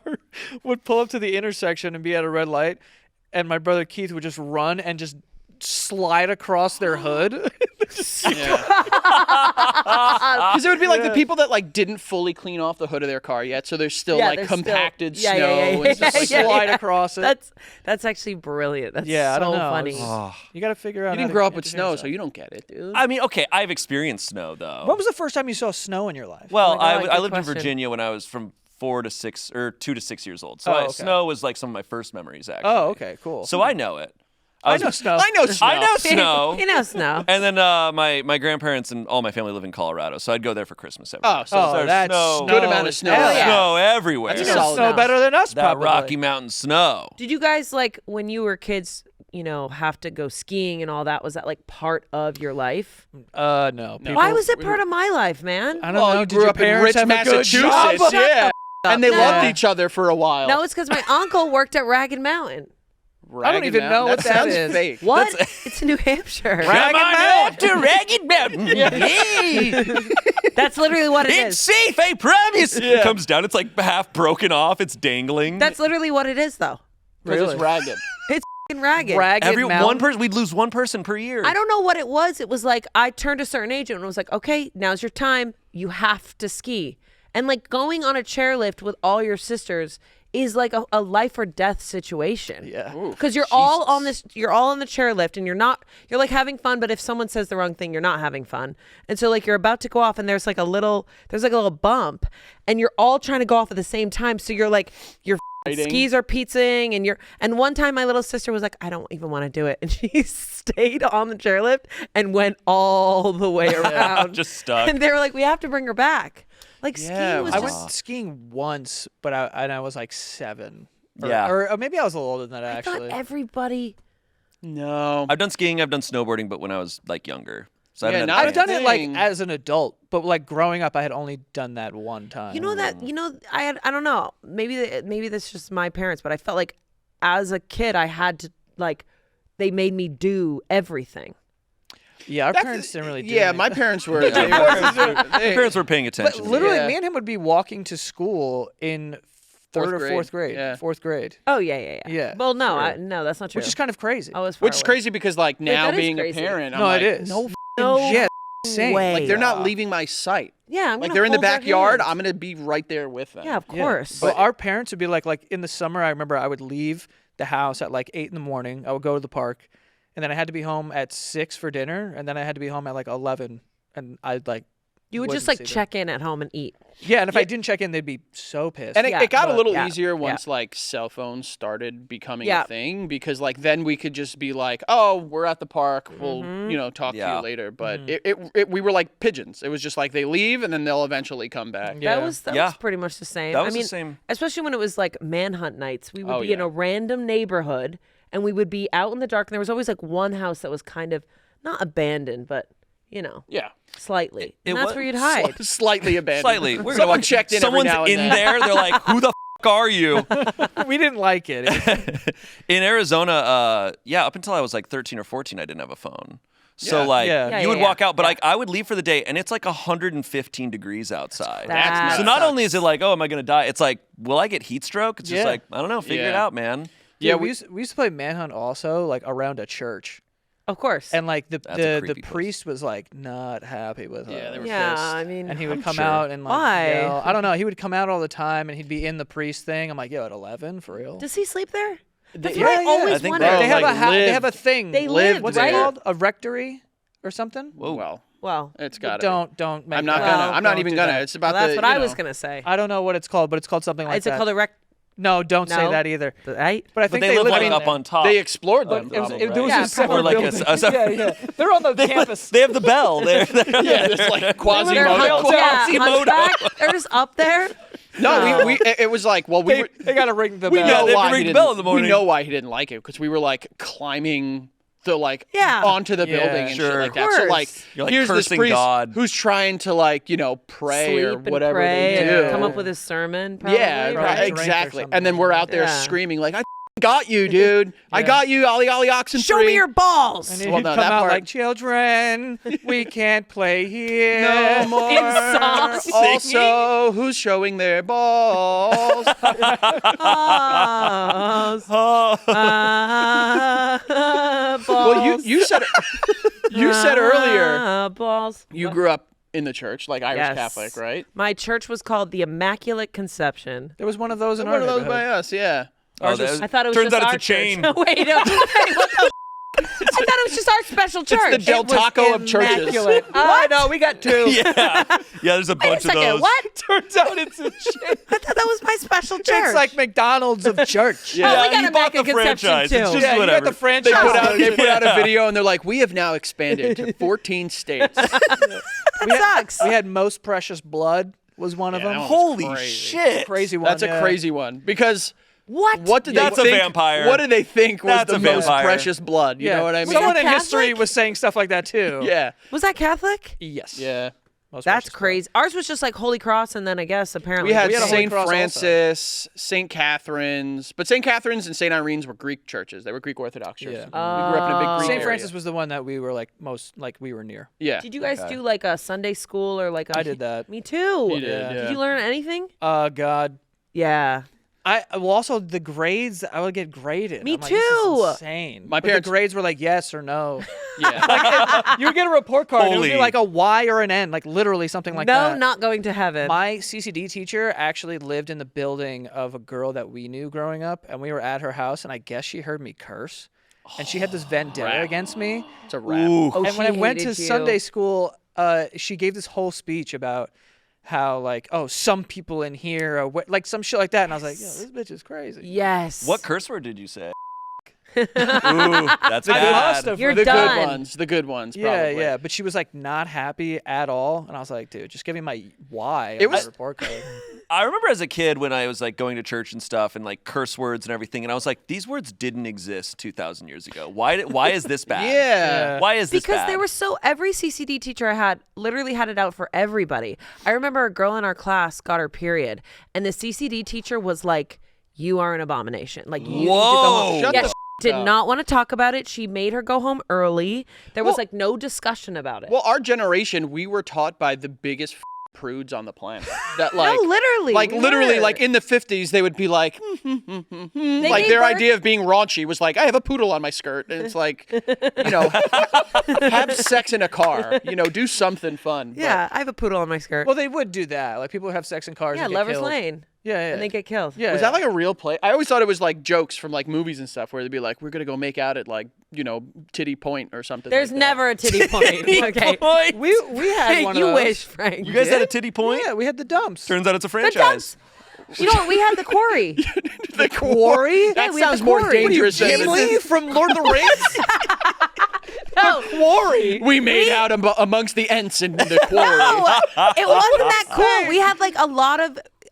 would pull up to the intersection and be at a red light, and my brother Keith would just run and just slide across their hood. Because it would be like the people that like didn't fully clean off the hood of their car yet, so there's still Yeah, like there's still- compacted yeah, snow yeah, yeah, and stuff like yeah, that. slide yeah. across it. That's actually brilliant. That's Yeah, I so don't know. funny. It's- You got to figure out. You didn't grow up with snow, so you don't get it, dude. I mean, okay, I've experienced snow though. When was the first time you saw snow in your life? Well, Oh my God, I good lived in question. Virginia when I was from 4 to 6 or 2 to 6 years old. So Oh, okay. snow was like some of my first memories actually. Oh, okay, cool. So I know it. I know snow. I know snow. I know snow. You know snow. And then my grandparents and all my family live in Colorado, so I'd go there for Christmas every year. Oh, so Oh, there's that's snow, good amount of snow. Hell yeah. snow everywhere. That's You a know solid snow amount. better than us, that probably. Rocky Mountain snow. Did you guys like when you were kids? You know, have to go skiing and all that. Was that like part of your life? No. People, Why was it part of my life, man? I don't Well, know. you Did grew your up in parents rich have a good job? Massachusetts, yeah. And they No. loved each other for a while. No, it's because my uncle worked at Ragged Mountain. I don't even know what that sounds is. fake. What? It's New Hampshire. Come on up to Ragged Mountain. Yay. That's literally what it It's is. safe, I promise. Comes down, it's like half broken off, it's dangling. That's literally what it is, though. Because it's ragged. It's ragged. One person, we'd lose one person per year. I don't know what it was. It was like I turned a certain age and it was like, okay, now's your time. You have to ski. And like going on a chairlift with all your sisters is like a life or death situation. Yeah. Because you're all on the chairlift and you're like having fun, but if someone says the wrong thing, you're not having fun. And so like you're about to go off and there's like a little bump and you're all trying to go off at the same time. So you're like, your skis are pizzing and one time my little sister was like, I don't even want to do it. And she stayed on the chairlift and went all the way around. Just stuck. And they were like, we have to bring her back. Like skiing was I just... went skiing once, but I was like 7. Yeah. Or maybe I was a little older than that, I thought actually. everybody... No. I've done skiing, I've done snowboarding, but when I was like younger. So I haven't not had I've done it like thing. as an adult, but like growing up, I had only done that one time. I don't know. Maybe that's just my parents, but I felt like as a kid, I had to like, they made me do everything. Yeah, our parents didn't really do Yeah, anything. my parents were. My parents were paying attention. But literally, Yeah. me and him would be walking to school in third or fourth grade. Yeah. Fourth grade. Oh yeah. Yeah, Well, no, no, that's not true. Which is kind of crazy. I was far Which is away. crazy because like now that is being crazy. a parent, I'm No, like, it is. no No shit. Insane. way. like they're not leaving my sight. Yeah, I'm Like gonna they're in the hold their backyard. hand. I'm gonna be right there with them. Yeah, of Yeah. course. But our parents would be like in the summer, I remember I would leave the house at like 8 in the morning. I would go to the park, and then I had to be home at 6 for dinner, and then I had to be home at like 11, and I'd like. you would just wouldn't like see check in at home and eat. them. Yeah, and if I didn't check in, they'd be so pissed. And Yeah, it got a but- little yeah, easier yeah. once like cell phones started becoming Yeah. a thing because like then we could just be like, oh, we're at the park. We'll talk to Yeah. you later. But we were like pigeons. It was just like they leave and then they'll eventually come back. Yeah. That was Yeah. pretty much the same. That was I mean, the same. especially when it was like manhunt nights. We would Oh, be in yeah. a random neighborhood and we would be out in the dark and there was always like one house that was kind of not abandoned, but Yeah. slightly. It And that's was where you'd hide. Slightly abandoned. Slightly. We're Someone gonna checked in Someone's every now and in then. there. They're like, who the f*** are you? we didn't like it. In Arizona, up until I was like 13 or 14, I didn't have a phone. So Yeah. like Yeah. you would Yeah, walk out, but yeah. like I would leave for the day, and it's like 115 degrees outside. That So not only is it like, oh, am I gonna die? It's like, will I get heat stroke? It's just Yeah. like, I don't know, figure it Yeah. out, man. Yeah, we used to play manhunt also like around a church, Of course. and like That's a the creepy place. priest was like not happy with us. Yeah, they were yeah, pissed. I mean, And he would I'm come sure. out and like Why? yell. I don't know. He would come out all the time, and he'd be in the priest thing. I'm like, yo, at 11 for real. Does he sleep there? That's Yeah, what I yeah. always I think wondered. Bro, they have like, they have a lived- thing. They lived lived, What's right? it called? A rectory or something? Whoa. Well, Well, it's got to. Don't make I'm not that. gonna. Well, I'm not don't even do gonna. that. It's about that's the. what I you was know. gonna say. I don't know what it's called, but it's called something like Is that. it called a rec? No, don't say No. that either. Right? But I But think they live live like in up there. on top. They explored them. It was, probably, there was Yeah, a separate probably. Or like building. yeah. They're on the campus. They have the bell. They're yeah, it's like They're Quasimodo. hunchback. They're just up there. No, we it was like, well, we were. They got to ring the We bell. know they have to why ring he the didn't. bell in the morning. We know why he didn't like it because we were like climbing the Yeah. onto the Yeah, building and sure. shit like Of that. So like, course. You're, like, here's this cursing priest God. who's trying to like pray Sleep or and whatever pray they and do. come up with his sermon. Probably, Yeah, Right, right, drink or exactly. something. And then we're out there Yeah. screaming like, "I got you, dude! I Yeah. got you, ollie ollie oxen Show free." me your balls. And he'd Well, no, come that out part- like, children, we can't play here. No more. In song. Also, who's showing their balls? Balls. Balls. Well, you said you said earlier balls. you grew up in the church, like Irish Yes. Catholic, right? My church was called the Immaculate Conception. There was one of those in One our of those neighborhood. by us, yeah. Oh, that- I thought it was turns just out our it's a chain. church. Wait, no. What the I thought it was just our special church. It's the Del Taco of churches. Immaculate. I know, we got two. yeah, there's a Wait a bunch of second. those. What? Turns out it's a chain. I thought that was my special church. It's like McDonald's of church. Yeah. Oh, we got you a bought the Immaculate Conception franchise. too. It's just Yeah, you whatever. got the They franchise. put out a Yeah. video and they're like, "We have now expanded to 14 states." That sucks. We had Most Precious Blood was one of Yeah, them. that one was Holy crazy. shit! Crazy one. That's a yeah. crazy one because What? did they That's a think? vampire. What did they think was That's the a most vampire. precious blood? You Yeah. know what I mean? Someone that in history Catholic? was saying stuff like that too. Yeah, Was that Catholic? Yes. yeah. Most That's Precious crazy. Ours was just like Holy Cross, and then I guess apparently We had We had a Holy St. Cross also. Francis, St. Catherine's, but St. Catherine's and St. Irene's were Greek churches. They were Greek Orthodox churches. Yeah. We grew up in a big Blood. Greek St. area. Francis was the one that we were like most like we were near. Yeah. Did you guys do like a Sunday school or like a? I did that. Me too. You did, yeah. Did you learn anything? God. Yeah. Also the grades I would get graded. Me I'm like, this is too. insane. My But parents- the grades were like yes or no. Yeah. You would get a report card. It would Holy. be like a Y or an N, like literally something like that. No, not going to heaven. My CCD teacher actually lived in the building of a girl that we knew growing up, and we were at her house, and I guess she heard me curse, and she had this vendetta against me. It's a wrap. Ooh. Oh, And when I she went to hated you. Sunday school, she gave this whole speech about how like, oh, some people in here are like some shit like that, and I was like, yo, this bitch is crazy. Yes. What curse word did you say? Ooh, that's I bad. must have. You're The done. good ones. The good ones. Yeah, Probably. yeah, but she was like not happy at all, and I was like, dude, just give me my Y. It on my was- report card. I remember as a kid when I was like going to church and stuff and like curse words and everything, and I was like, these words didn't exist 2,000 years ago. Why is this bad? Yeah. Why is this Because bad? they were so every CCD teacher I had literally had it out for everybody. I remember a girl in our class got her period, and the CCD teacher was like, "You are an abomination. Like you need to go home." Whoa. Shut Yeah, the she did up. not want to talk about it. She made her go home early. There was Well- like no discussion about it. Well, our generation, we were taught by the biggest prudes on the planet. That like, no, literally, like we literally, were. like in the 50s, they would be like, like gave their birth- idea of being raunchy was like, I have a poodle on my skirt, and it's like, you know, have sex in a car, you know, do something fun. But Yeah, I have a poodle on my skirt. Well, they would do that. Like people would have sex in cars. yeah, and get Lover's killed. Lane. Yeah, yeah. And they get killed. Yeah, was yeah. that like a real play? I always thought it was like jokes from like movies and stuff where they'd be like, we're gonna go make out at like, you know, Titty Point or something. There's like that. never a titty point. Okay. Point. we had one you of those. wish, Frank. You guys had a titty point? Yeah, we had the dumps. Turns out it's a The franchise. dumps. You know what? We had the quarry. The quarry. Yeah, That we had sounds the more quarry. dangerous than Gimli from Lord of the Rings. No, Quarry. we made out amongst the Ents in the quarry. no, it wasn't that cool. We had like a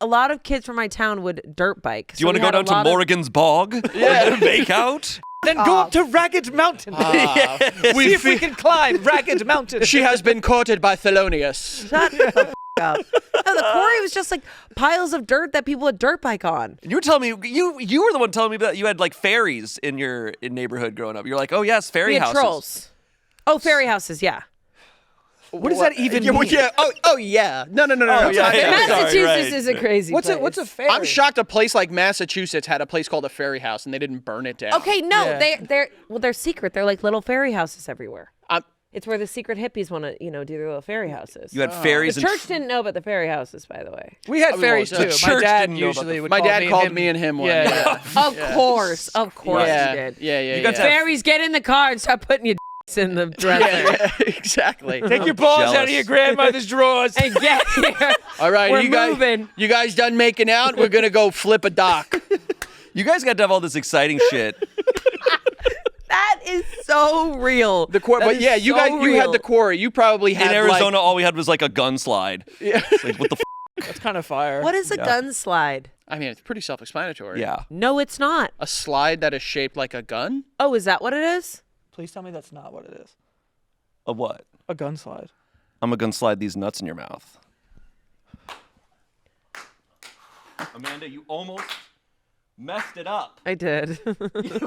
lot of kids from my town would dirt bike. Do you want to go down to Morrigan's Bog? Yeah. And make out? Then go up to Ragged Mountain. See if we can climb Ragged Mountain. She has been courted by Thelonious. Shut the f- up. No, the quarry was just like piles of dirt that people would dirt bike on. You were telling me you were the one telling me that you had like fairies in your neighborhood growing up. You're like, oh yes, fairy We had houses. trolls. Oh, fairy houses, yeah. What does that even Yeah, well, mean? yeah. Oh, yeah. No. yeah, yeah. Massachusetts right. is a crazy What's place. a fairy? I'm shocked a place like Massachusetts had a place called a fairy house and they didn't burn it down. Okay, no, Yeah. they're secret. They're like little fairy houses everywhere. I'm- It's where the secret hippies want to, do their little fairy houses. You had fairies The and church didn't know about the fairy houses, by the way. We had mean, fairies well, too. the My church dad didn't know about usually the- would. My call dad me called and me and him one. Yeah, Yeah. Of course Yeah. you did. Yeah. You guys have- Fairies, get in the car and start putting your in the dresser. Yeah, exactly. Take your balls out of jealous. your grandmother's drawers. And get here. All right, We're you guys. moving. You guys done making out? We're gonna go flip a dock. you guys got to have all this exciting shit. That is so real. The quarry, That but is yeah, you so guys. You had real. the quarry. You probably had In Arizona, Like, all we had was like a gun slide. yeah. Like, what the That's kind of fire. What is a gun slide? I mean, it's pretty self-explanatory. Yeah. No, it's not. A slide that is shaped like a gun. Oh, is that what it is? Please tell me that's not what it is. A what? A gun slide. I'm gonna slide these nuts in your mouth. Amanda, you almost messed it up. I did.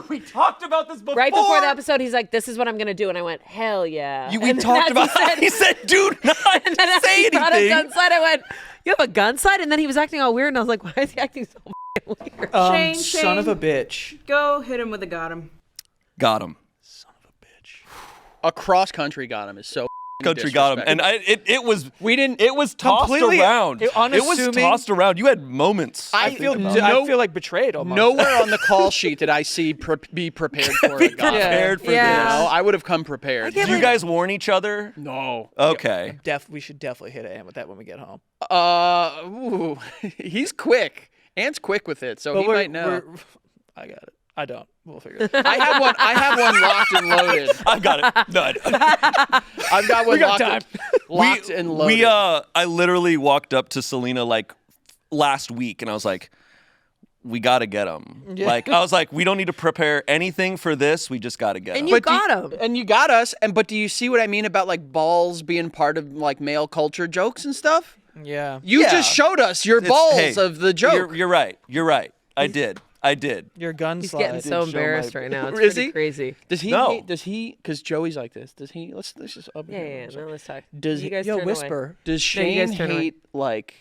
We talked about this before. Right before the episode, he's like, "This is what I'm gonna do," and I went, "Hell yeah!" We And then talked as about he said, He said, "Do not and then as say he brought up anything." gun slide, I went, "You have a gun slide?" And then he was acting all weird, and I was like, "Why is he acting so weird?" Shayne, Son of a bitch. Go hit him with a got him. Got him. A cross country got him is so. Country got him, and it was We didn't. it was tossed Completely around. It was unassuming. tossed around. You had moments. I I feel No- like betrayed almost. Nowhere on the call sheet did I see be prepared for it. God. prepared for Yeah. You know, this. I would have come prepared. can't Do you guys warn each other? No. Okay. We should definitely hit Ann with that when we get home. Ooh, he's quick. Ant's quick with it, so he we're- might know. I got it. I don't. We'll figure it out. I have one locked and loaded. I got it. Done. I've got one got locked and loaded. I literally walked up to Selina like last week, and I was like, "We got to get him." Like I was like, "We don't need to prepare anything for this. We just got to get him." And you But got him. And you got us. But do you see what I mean about like balls being part of like male culture jokes and stuff? Yeah. You Yeah. just showed us your It's- balls hey, of the joke. You're right. You're right. I did. Your gun He's slide. getting so show embarrassed my- right now. It's Is pretty he? crazy. Does he? No. hate- Does he? Because Joey's like this. Does he? Let's just up Yeah, yeah. No, let's talk. Does you he- guys Yo, turn away. whisper. Does No, you Shayne guys turn away. hate like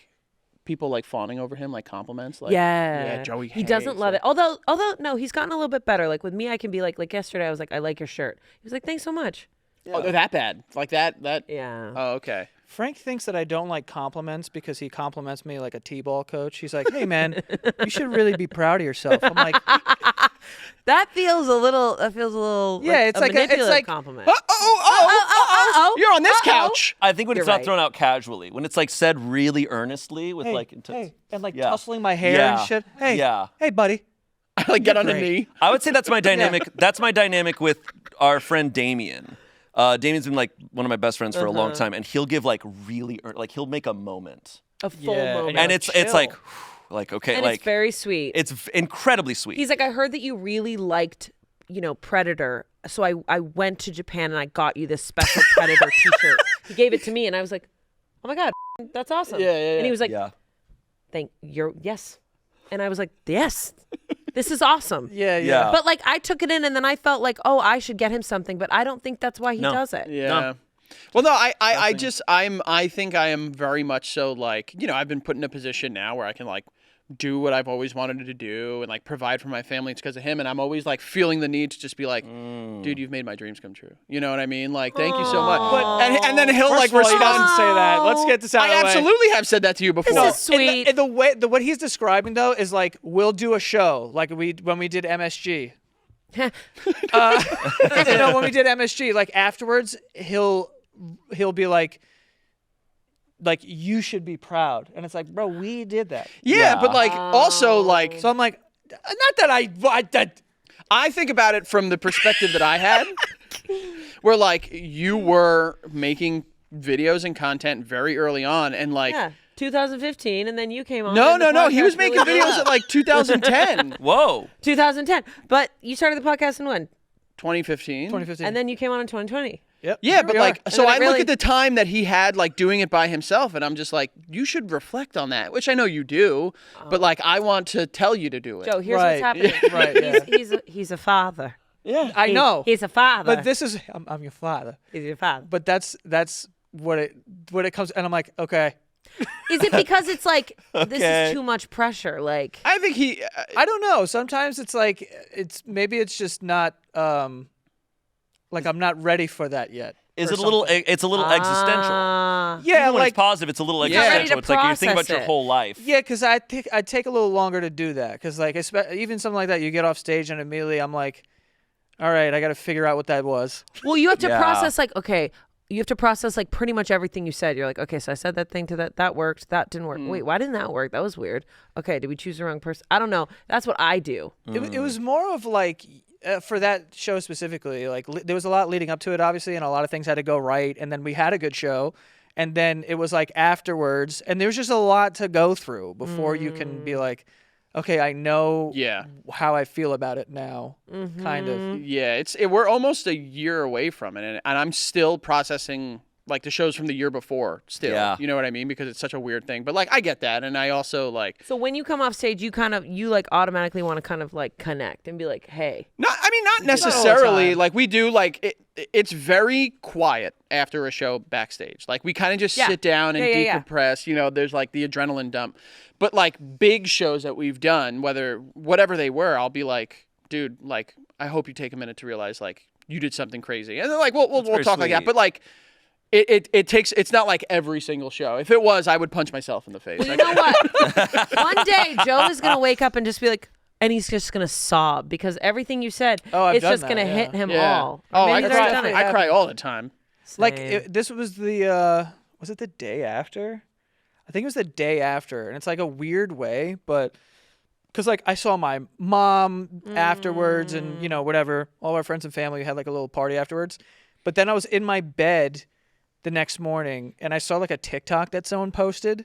people like fawning over him, like compliments? Like, yeah, Joey. He doesn't hates love it. Although no, he's gotten a little bit better. Like with me, I can be like yesterday, I was like, I like your shirt. He was like, thanks so much. Oh, they're that bad? Like that? Yeah. Oh, okay. Frank thinks that I don't like compliments because he compliments me like a t-ball coach. He's like, "Hey man, you should really be proud of yourself." I'm like, That feels a little. Yeah, it's a like manipulative compliment. You're on this couch. I think when You're it's not right. thrown out casually, when it's like said really earnestly with "Hey, like hey," and like Yeah. tussling my hair Yeah. and shit. Hey, Yeah. hey, buddy. I like get on a great. knee. I would say that's my dynamic. That's my dynamic with our friend Damien. Damien's been like one of my best friends for a long time, and he'll give like really like he'll make a moment, A full Yeah, moment. and Yeah, it's chill. like okay, And like it's very sweet. it's incredibly sweet. He's like, I heard that you really liked, Predator. So I went to Japan and I got you this special Predator T-shirt. He gave it to me, and I was like, oh my god, that's awesome. Yeah. And he was like, yeah. yes. And I was like, yes, this is awesome. Yeah, Yeah. But like I took it in, and then I felt like, oh, I should get him something, but I don't think that's why he No. does it. Yeah. No. Well, no, I think I am very much so like, I've been put in a position now where I can like do what I've always wanted to do and like provide for my family. It's because of him. And I'm always like feeling the need to just be like, dude, you've made my dreams come true. You know what I mean? Like, thank you so much. And then he'll like First of all, he respond. doesn't say that. Let's get this out I of the way. absolutely have said that to you before. This is sweet. And the way what he's describing though is like we'll do a show like when we did MSG. When we did MSG, like afterwards he'll be like you should be proud, and it's like, bro, we did that. Yeah, but like also like So I'm like, not that I think about it from the perspective that I had, where like you were making videos and content very early on, and like. Yeah, 2015, and then you came on. No, and the no, no. He podcast was making really blew videos up. at like 2010, Whoa. 2010. But you started the podcast in when? 2015. 2015. And then you came on in 2020. Yep. Yeah, but we like, are. so then I it look really- at the time that he had like doing it by himself, and I'm just like, you should reflect on that, which I know you do, but like, I want to tell you to do it. Joe, here's Right. what's happening. Right, yeah. He's a father. Yeah. I know. He's a father. But this is I'm your father. He's your father. But that's what it comes, and I'm like, okay. Is it because it's like this Okay. is too much pressure? Like I think he. I don't know. Sometimes it's like maybe it's just not like I'm not ready for that yet. Is or it a little? something. It's a little existential. Yeah, Even when like it's positive, it's a little You're not ready existential. to It's like you think about process your it. whole life. yeah, because I take a little longer to do that. Because like even something like that, you get off stage and immediately I'm like, all right, I got to figure out what that was. Well, you have to Yeah. process like, okay, you have to process like pretty much everything you said. You're like, okay, so I said that thing to that worked. That didn't work. Wait, why didn't that work? That was weird. Okay, did we choose the wrong person? I don't know. That's what I do. It was more of like for that show specifically, like there was a lot leading up to it, obviously, and a lot of things had to go right. And then we had a good show, and then it was like afterwards, and there's just a lot to go through before you can be like, okay, I know Yeah. how I feel about it now, kind of. Yeah. We're almost a year away from it, and I'm still processing like the shows from the year before. Still, Yeah. you know what I mean? Because it's such a weird thing. But like, I get that, and I also like. So when you come off stage, you like automatically want to kind of like connect and be like, hey. Not all the necessarily. time. Like we do. Like it's very quiet after a show backstage. Like we kind of just Yeah. sit down and Yeah. decompress. You know, there's like the adrenaline dump. But like big shows that we've done, whatever they were, I'll be like, dude, like I hope you take a minute to realize like you did something crazy, and they're like, we'll very talk like that. sweet. But like. It takes. It's not like every single show. If it was, I would punch myself in the face. You know what? One day Joe is gonna wake up and just be like, and he's just gonna sob because everything you said, Oh, I've it's done just that, gonna yeah. hit him Yeah. all. Oh, Maybe I he's already cry. done it. I cry all the time. Like Same. this was the was it the day after? I think it was the day after, and it's like a weird way, but because like I saw my mom afterwards, and whatever, all our friends and family had like a little party afterwards. But then I was in my bed the next morning, and I saw like a TikTok that someone posted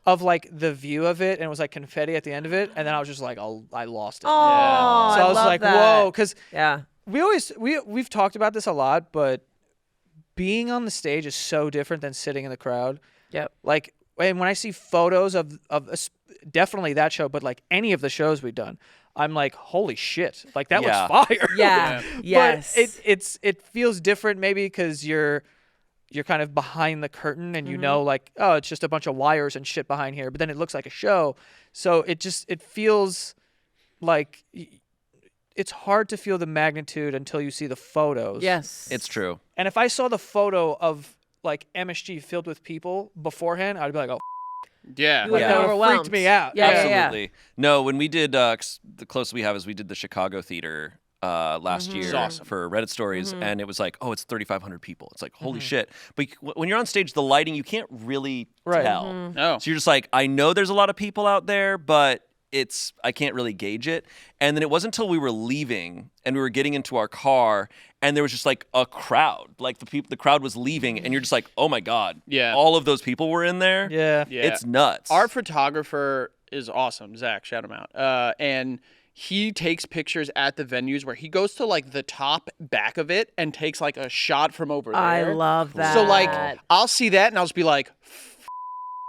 of like the view of it, and it was like confetti at the end of it, and then I was just like, I lost it. Oh, So I was love like, that. whoa, because Yeah. we've talked about this a lot, but being on the stage is so different than sitting in the crowd. Yep. Like, and when I see photos of definitely that show, but like any of the shows we've done, I'm like, holy shit! Like that Yeah. looks fire. Yeah. Yes. But it feels different maybe because you're you're kind of behind the curtain and you know like, oh, it's just a bunch of wires and shit behind here, but then it looks like a show. So it feels like it's hard to feel the magnitude until you see the photos. Yes. It's true. And if I saw the photo of like MSG filled with people beforehand, I'd be like, oh, Yeah. You would Yeah. be that overwhelmed. freaked me out. Yeah, Absolutely. No, when we did, 'cause the closest we have is we did the Chicago Theater last year It's awesome. for Reddit Stories, and it was like, oh, it's 3,500 people. It's like, holy shit. But when you're on stage, the lighting, you can't really tell. No. So you're just like, I know there's a lot of people out there, but I can't really gauge it. And then it wasn't until we were leaving and we were getting into our car and there was just like a crowd, like the crowd was leaving and you're just like, oh my God. Yeah. All of those people were in there. Yeah. Yeah. It's nuts. Our photographer is awesome, Zach. Shout him out. And he takes pictures at the venues where he goes to like the top back of it and takes like a shot from over there. I love that. So like I'll see that and I'll just be like,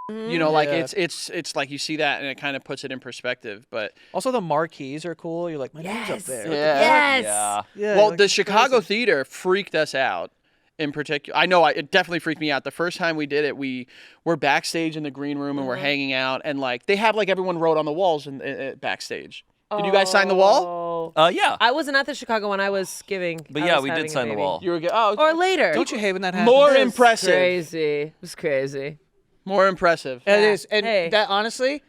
you know, like Yeah. it's like you see that and it kind of puts it in perspective. But Also, the marquees are cool. You're like, my name's up there. Yes. Yeah. Yeah, well, like, the it's Chicago crazy. Theater freaked us out. In particular, I know it definitely freaked me out. The first time we did it, we were backstage in the green room and we're hanging out, and like they have like everyone wrote on the walls and backstage. Did you guys sign the wall? Yeah. I wasn't at the Chicago one. I was giving. But I yeah, was we having did a sign the baby. wall. You were Or later. Don't you hate when that happens? more It was impressive. Crazy. It was crazy. More impressive. It is. And Hey. that, honestly,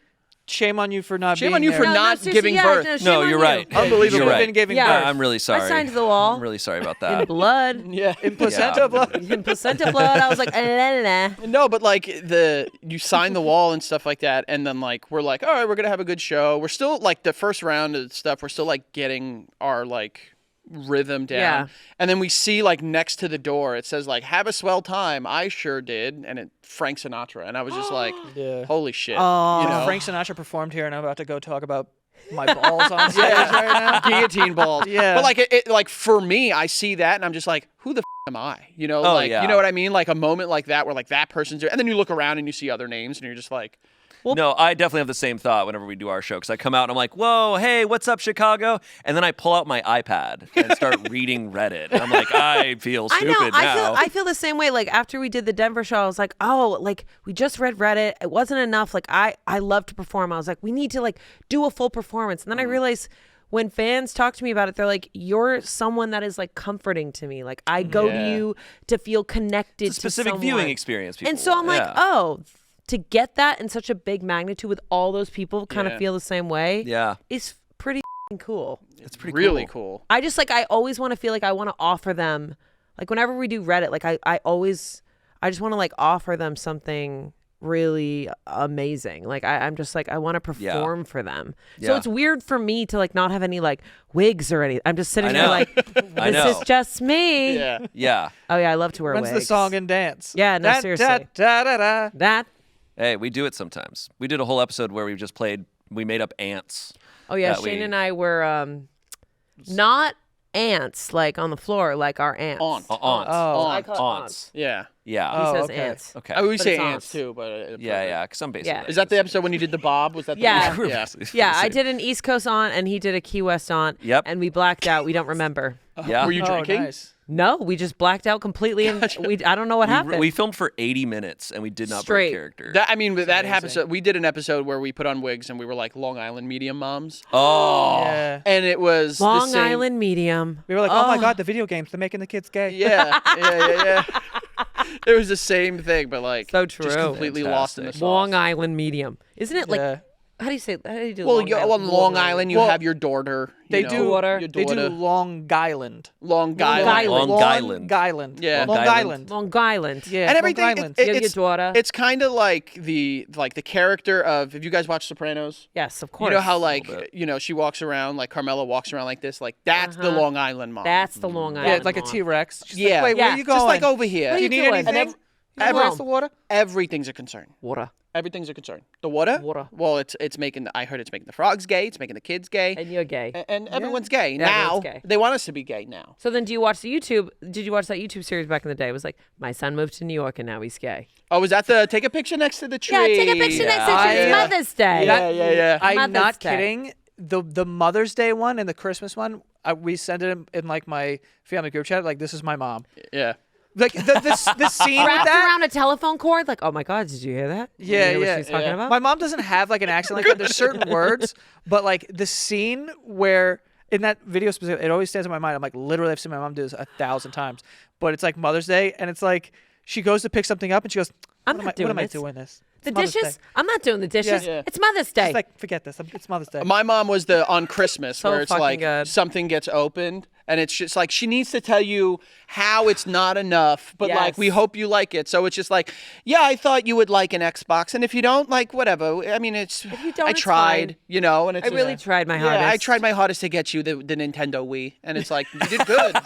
shame on you for not Shame being on you there. for No, not seriously, giving yeah, birth. no, shame No, on you're you. right. Unbelievable. You should You're have right. been giving Yeah. birth. I'm really sorry. I signed the wall. I'm really sorry about In that. blood. Yeah. In placenta blood. In placenta blood. I was like, la, la, la. No, but like you sign the wall and stuff like that, and then like we're like, all right, we're gonna have a good show. We're still like the first round of stuff. We're still like getting our like rhythm down, Yeah. and then we see like next to the door it says like have a swell time. I sure did, and it Frank Sinatra, and I was just like, Yeah. holy shit, Oh. you know, Frank Sinatra performed here, and I'm about to go talk about my balls on stage right now. guillotine balls. Yeah. But like it like for me, I see that and I'm just like, who the am I? You know, Oh, like yeah. you know what I mean? Like a moment like that where like that person's there, and then you look around and you see other names and you're just like, No, I definitely have the same thought whenever we do our show because I come out and I'm like, whoa, hey, what's up, Chicago? And then I pull out my iPad and start reading Reddit. And I'm like, I feel I stupid know. now. I feel the same way. Like after we did the Denver show, I was like, oh, like we just read Reddit. It wasn't enough. Like I love to perform. I was like, we need to like do a full performance. And then I realized when fans talk to me about it, they're like, you're someone that is like comforting to me. Like I go to Yeah. you to feel connected It's a specific to viewing someone. experience. People And so I'm want. like, Yeah. oh, to get that in such a big magnitude with all those people kind Yeah. of feel the same way Yeah, is pretty cool. it's pretty really cool. cool. I just like, I always want to feel like I want to offer them, like whenever we do Reddit, like I just want to like offer them something really amazing. Like I'm just like, I want to perform for them. So Yeah. it's weird for me to like not have any like wigs or anything. I'm just sitting I there know. like, I this know. is just me. Yeah. Yeah. Oh yeah, I love to wear When's wigs. the song and dance? Yeah, no, Da, seriously. Da, da, da, da. That. Hey, we do it sometimes. We did a whole episode where we made up ants. Oh yeah, that Shane we- and I were not ants like on the floor, like our ants. Aunt. Aunts. Oh. I call it Aunts. Yeah. Yeah. He Oh, says okay. ants. Okay. I mean, we But say it's ants aunts. too, but Yeah, because I'm basically. Yeah. Is that the episode when you did the Bob? Was that the Yeah. Bob? Yeah. Yeah, I did an East Coast aunt and he did a Key West aunt. Yep. And we blacked out. We don't remember. Yeah. Were you Oh, drinking? nice. No, we just blacked out completely and I don't know what happened. We filmed for 80 minutes and we did not Straight. break character. That, I mean, that episode, we did an episode where we put on wigs and we were like Long Island medium moms, oh. Yeah. and it was the Long same, Island medium. We were like, oh my God, the video games, they're making the kids gay. Yeah. It was the same thing, but like So just true. completely lost in the sauce. Long Island medium. Isn't it like Yeah. how do you say how do you do Well, Long on Island? Long Island, you Well, have your daughter. They you know, do. Daughter. your They do daughter. Long Island. Long Island. Island. Long Island. Island. Yeah. Long Long Island. Long Island. Yeah. And Long everything. Island. You have your It's daughter. it's kind of like the character of, if you guys watch Sopranos, Yes, of course. you know how like bit. she walks around, like Carmela walks around like this, like that's the Long Island mom. that's the Long Island. Yeah, like a mom. T-Rex. She's Yeah. Like, wait, where Yeah. are you going? just like over here. What are Do you you need doing? anything? every- Where's the water? Everything's a concern. Water. Everything's a concern. The water? Water. Well, it's making. I heard it's making the frogs gay. It's making the kids gay. And you're gay. And everyone's gay Yeah, now. everyone's gay. They want us to be gay now. So then do you watch the YouTube? Did you watch that YouTube series back in the day? It was like, my son moved to New York and now he's gay. Oh, was that the take a picture next to the tree? Yeah, take a picture next to Yeah. it's Mother's Day. Yeah. I'm Mother's not Day. kidding. The Mother's Day one and the Christmas one, we send it in like my family group chat. Like, this is my mom. Yeah. Like the scene with Wrapped that. around a telephone cord, like, oh my God, did you hear that? Yeah, you hear yeah, what she's talking about? My mom doesn't have like an accent like that. There's certain words, but like the scene where in that video specifically, it always stands in my mind. I'm like, literally, I've seen my mom do this 1,000 times. But it's like Mother's Day, and it's like she goes to pick something up, and she goes, I'm "What not doing am I this. doing this? The It's Mother's dishes? Day." I'm not doing the dishes. Yeah. It's Mother's Day. She's like, forget this. It's Mother's Day. My mom was on Christmas So where it's fucking like good. something gets opened and it's just like she needs to tell you how it's not enough, but like we Yes. hope you like it. So it's just like, yeah, I thought you would like an Xbox, and if you don't, like whatever. I mean, you don't, I it's tried, fine. you know, and it's I really tried my hardest. Yeah, I tried my hardest to get you the Nintendo Wii, and it's like you did good.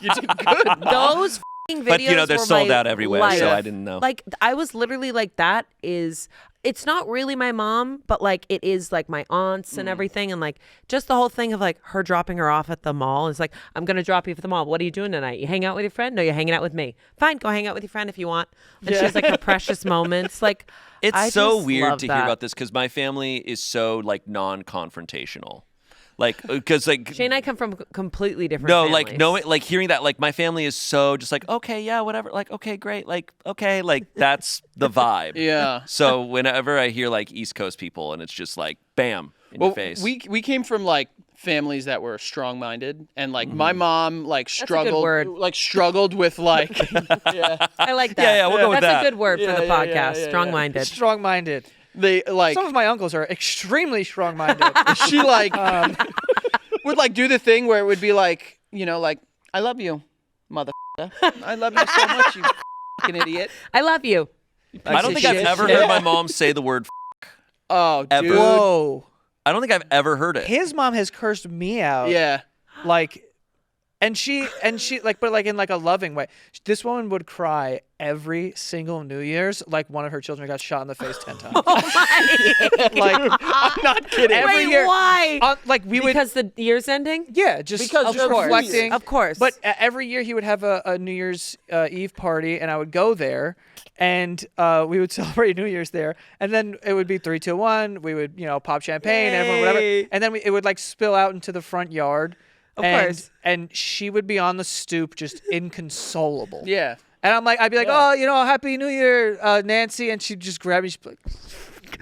You did good. Mom. Those f***ing videos But you know they're were sold my out everywhere, life. so I didn't know. Like I was literally like, that is. It's not really my mom, but like it is like my aunts and everything, and like just the whole thing of like her dropping her off at the mall. It's like, I'm gonna drop you at the mall. What are you doing tonight? You hang out with your friend? No, you're hanging out with me. Fine, go hang out with your friend if you want. And she has like her precious moments. Like It's I so just weird love to that. hear about this because my family is so like non-confrontational, like because like Shayne and I come from completely different. no, families. like no, like hearing that, like my family is so just like okay, yeah, whatever, like okay, great, like okay, like that's the vibe. Yeah. So whenever I hear like East Coast people, and it's just like bam in your face. We came from like families that were strong-minded, and like my mom like a good struggled word. struggled with like yeah. I like that. Yeah, we'll go with That's that. a good word for the Yeah, podcast. yeah. Strong-minded. Strong-minded. They like Some of my uncles are extremely strong-minded. she like would like do the thing where it would be like, you know, like I love you, mother. I love you so much, you fucking idiot. I love you. I don't think I've shit. ever heard my mom say the word. Oh, Ever. dude. Whoa. I don't think I've ever heard it. His mom has cursed me out. Yeah. Like, and she like, but like in like a loving way. This woman would cry every single New Year's like one of her children got shot in the face 10 times. Like, I'm not kidding. every Wait, year. why? Like we would. Because the year's ending? Yeah, just Because just of course. reflecting. Of course. But every year he would have a New Year's Eve party, and I would go there, and we would celebrate New Year's there, and then it would be 3, 2, 1. We would pop champagne, everyone whatever, Yay. and then it would like spill out into the front yard. Of and, course. And she would be on the stoop, just inconsolable. Yeah. And I'd be like, oh, Happy New Year, Nancy, and she'd just grab me, she'd be like,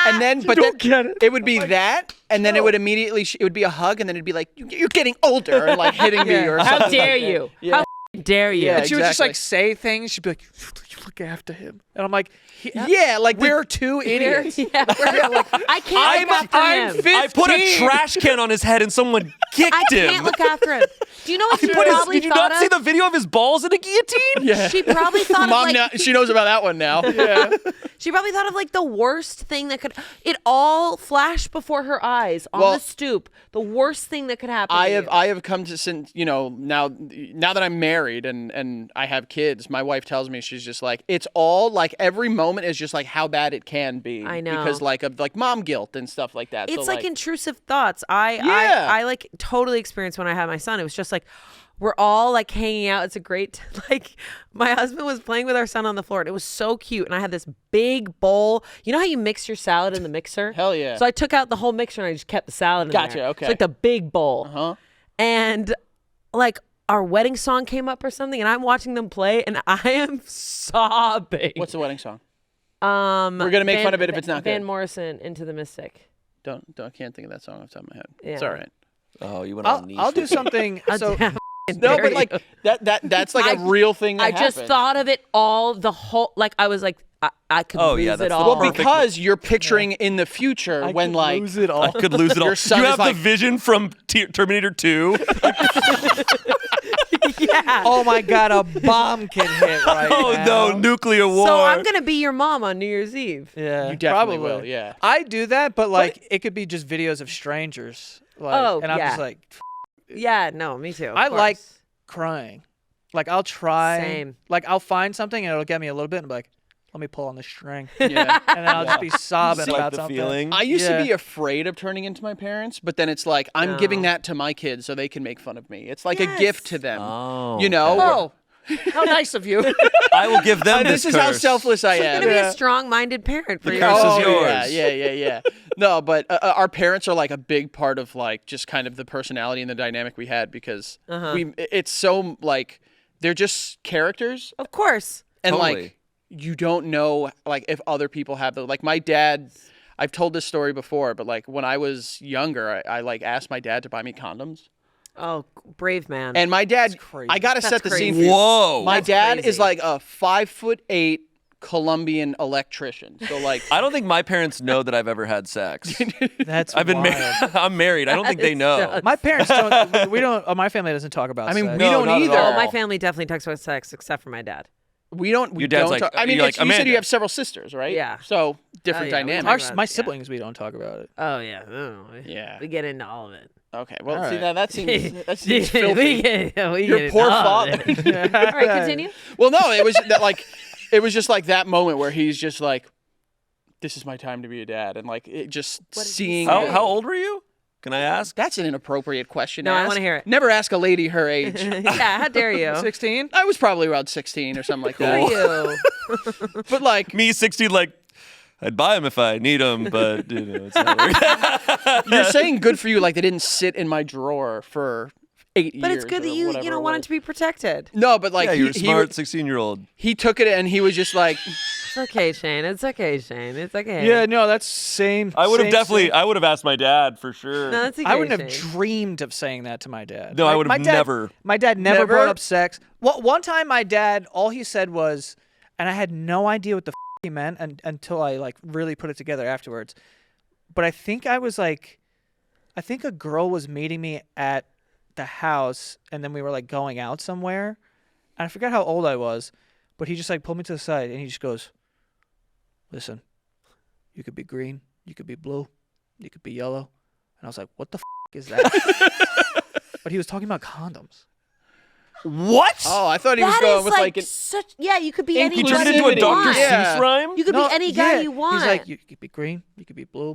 And then, but don't then get it. it would be that, and then it would immediately, it would be a hug, and then it'd be like, you're getting older, and like hitting me or something. How dare like that. you? Yeah. How dare you? Yeah, and she would just exactly. like say things. She'd be like, you look after him. And I'm like, Yeah, like we're two idiots. Yeah, I can't look after I'm him. I put a trash can on his head and someone kicked I him. can't look after him. Do you know what she Put his- probably did you thought not see of? the video of his balls in a guillotine? Yeah. She probably thought Mom, of now, like she knows about that one now. Yeah. she probably thought of like the worst thing that could. It all flashed before her eyes on Well, the stoop. The worst thing that could happen. I to have you. I have come to since now that I'm married and I have kids, my wife tells me, she's just like, it's all like every moment is just like how bad it can be. I know. Because like of like mom guilt and stuff like that. It's so, like intrusive thoughts. Yeah. I like totally experienced when I had my son. It was just like we're all like hanging out. It's a great like my husband was playing with our son on the floor and it was so cute. And I had this big bowl. You know how you mix your salad in the mixer? Hell yeah. So I took out the whole mixer and I just kept the salad in Gotcha, there. okay. It's like the big bowl. Uh-huh. And like our wedding song came up or something and I'm watching them play and I am sobbing. What's the wedding song? We're gonna make fun of it if it's not Van good. Morrison, Into the Mystic. Don't can't think of that song off the top of my head. Yeah. It's all right. Oh, you went on niche. I'll do something. So No, but like that's like a real thing that I just happened. thought of it all the whole like I was like I could Oh, lose yeah, it that's the all. Well, perfect- because you're picturing in the future when like it all. I could lose it all. Your son You is have like- the vision from Terminator 2. yeah. Oh my God, a bomb can hit right Oh now. no, nuclear war. So I'm gonna be your mom on New Year's Eve. Yeah, You definitely probably will, yeah. I do that, but like it could be just videos of strangers. Like, Oh, and I'm yeah. just like Yeah, no, me too. of I like course. crying. Like I'll try. Same. Like I'll find something and it'll get me a little bit and be like, let me pull on the string, yeah. and then I'll just be sobbing It's like about the something. feeling. I used to Yeah. be afraid of turning into my parents, but then it's like I'm No. giving that to my kids so they can make fun of me. It's like a Yes. gift to them. Oh, You know? Oh, how nice of you. I will give them This is how curse. selfless I You're am. gonna be Yeah. a strong-minded parent for The your curse is Oh, yours. Yeah. No, but our parents are like a big part of like just kind of the personality and the dynamic we had because it's so like they're just characters, Of course. and Totally. like you don't know like if other people have the like my dad. I've told this story before, but like when I was younger, I like asked my dad to buy me condoms. Oh, brave man. And my dad, crazy. I gotta That's set the scene for crazy. you. Whoa. My That's dad is crazy. like a 5'8" Colombian electrician. So like, I don't think my parents know that I've ever had sex. That's I've been wild. married. I'm married. I don't think they know. My parents don't. We don't. My family doesn't talk about. I mean, sex. we No, don't not at either. all. my family definitely talks about sex except for my dad. We don't. We Your dad's don't like- talk. I mean, you're it's, like, you said Amanda. you have several sisters, right? Yeah. So different yeah, we dynamics. talk Our, about my it, yeah. siblings, we don't talk about it. Oh yeah. Oh, Yeah. We get into all of it. Okay. Well, All see right. that seems we filthy. get Your into poor all of father. it. All right, continue. Well, no, it was that like, it was just like that moment where he's just like, "This is my time to be a dad," and like it just What did he seeing. say? How old were you? Can I ask? That's an inappropriate question. No, to I ask. wanna hear it. Never ask a lady her age. Yeah, how dare you? 16. I was probably around 16 or something like For that. you. But like, Me, 16, like, I'd buy them if I need them, but, you know, it's not working. you're saying good for you, like they didn't sit in my drawer for 8 years. But it's good that or you whatever it wanted was. to be protected. No, but like Yeah, you're a he smart 16-year-old. he took it and he was just like, It's okay, Shane. It's okay, Shane. It's okay. Yeah, no, that's same. I would have same, definitely, same. I would have asked my dad for sure. No, that's okay, I wouldn't have Shane. dreamed of saying that to my dad. No, I Like, would my have dad- never. My dad never Never? brought up sex. Well, one time my dad, all he said was, and I had no idea what the he meant until I like really put it together afterwards. But I think I was like, I think a girl was meeting me at the house, and then we were like going out somewhere. And I forgot how old I was, but he just like pulled me to the side and he just goes, "Listen, you could be green, you could be blue, you could be yellow." And I was like, "What the is that?" But he was talking about condoms. What? "Oh, I thought he was That going is with like an, such. Yeah, you could be He any He guy turned Inclusivity. into a you Dr. want. Yeah. Seuss rhyme? You could be any guy yeah. you want. He's like, you could be green, you could be blue,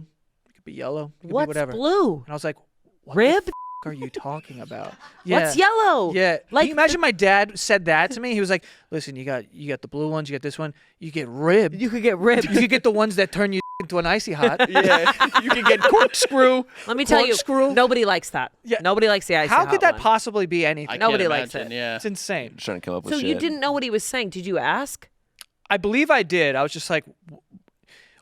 you could be yellow, you could What's be whatever. blue? And I was like, what Rib? the are you talking about? What's yellow? Yeah. Can Like you imagine my dad said that to me? He was like, "Listen, you got the blue ones, you got this one, you get ribbed. You could get ribbed. You could get the ones that turn you into an icy hot." yeah, you can get corkscrew." Let me tell you, Corkscrew. nobody likes that. Yeah. Nobody likes the icy How hot could that one. possibly be I anything? can't Nobody likes imagine, it. Yeah. It's insane. Just trying to come up with So shit. you didn't know what he was saying. Did you ask? I believe I did. I was just like,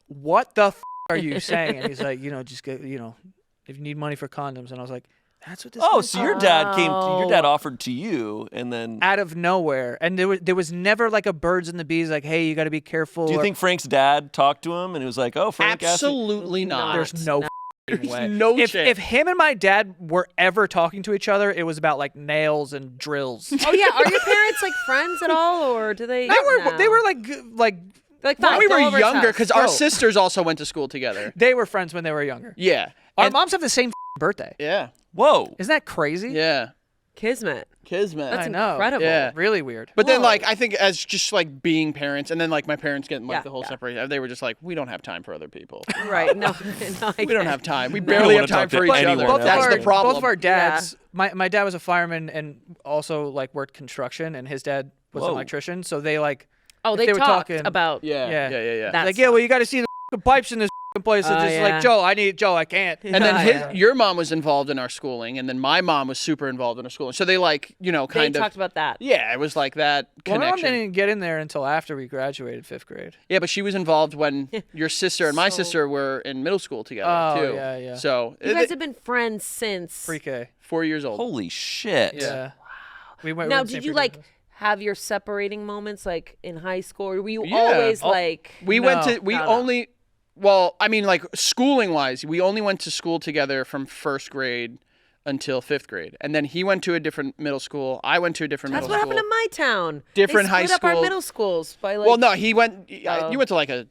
"What the are you saying?" And he's like, "Just get, if you need money for condoms." And I was like, "That's what this." Oh, is?" so your dad came. Your dad Oh. offered to you, and then. out of nowhere, and there was never like a birds and the bees like, "Hey, you got to be careful." Do you or- think Frank's dad talked to him and he was like, "Oh, Frank asked me-" Absolutely not. There's no There's way. no if chance. him and my dad were ever talking to each other, it was about like nails and drills. Oh yeah. Are your parents like friends at all, or do they? They were like like when fine, we go were over his younger, house. because our Bro. sisters also went to school together. they were friends when they were younger. Yeah. Our And- moms have the same birthday. Yeah. Whoa. Isn't that crazy? Yeah. Kismet. Kismet. That's I know. incredible. Yeah. Really weird. But then, Whoa. like, I think as just like being parents, and then like my parents getting like Yeah, the whole yeah. separation, they were just like, we don't have time for other people. Right. No. No We don't have time. We don't barely wanna have time talk to for each anyone other. else. That's the problem. Both of our dads. My dad was a fireman and also like worked construction, and his dad was an Whoa. electrician. So they like. Oh, if they were talked talking about. Yeah. That Like, yeah, well, you got to see the pipes in this place. It's Oh, just yeah. like, Joe, I can't. And then Yeah. your mom was involved in our schooling, and then my mom was super involved in our schooling. So they like, They kind of. talked about that. Yeah, it was like that Well, my mom connection. didn't get in there until after we graduated 5th grade. Yeah, but she was involved when your sister and my So- sister were in middle school together Oh, too. yeah, yeah. So You guys have been friends since. Pre-K. 4 years old. Holy shit. Yeah. We went. Now, we went did same you pre-K. like have your separating moments like in high school, or were you Yeah. always Oh, like? We went No. to we No. only well, I mean like schooling wise, we only went to school together from 1st grade until 5th grade. And then he went to a different middle school. I went to a different That's middle what school. happened in my town. Different they high split up our school. middle schools by like. Well, no, he went Oh. you went to like a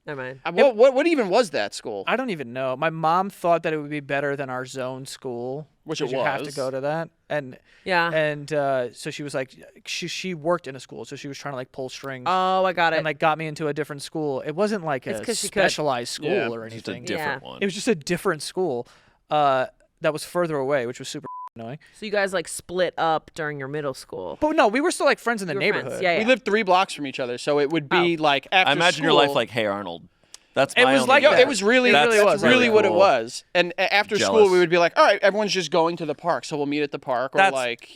Never mind. what even was that school? I don't even know. My mom thought that it would be better than our zone school, Which 'cause it you have to was. go to that, and Yeah. so she was like, she worked in a school, so she was trying to like pull strings Oh, I got it. and like got me into a different school. It wasn't like It's a 'cause she could. specialized school Yeah, or Just a anything. different Yeah. one. It was just a different school that was further away, which was super annoying. So you guys like split up during your middle school. But no, we were still like friends in the You were neighborhood. friends. Yeah, We yeah. lived 3 blocks from each other, so it would be like after I imagine your life school- like, "Hey Arnold." That's It my was only like Yo, guess. it was really, That's really what it cool. was. And after Jealous. school, we would be like, all right, everyone's just going to the park, so we'll meet at the park, or That's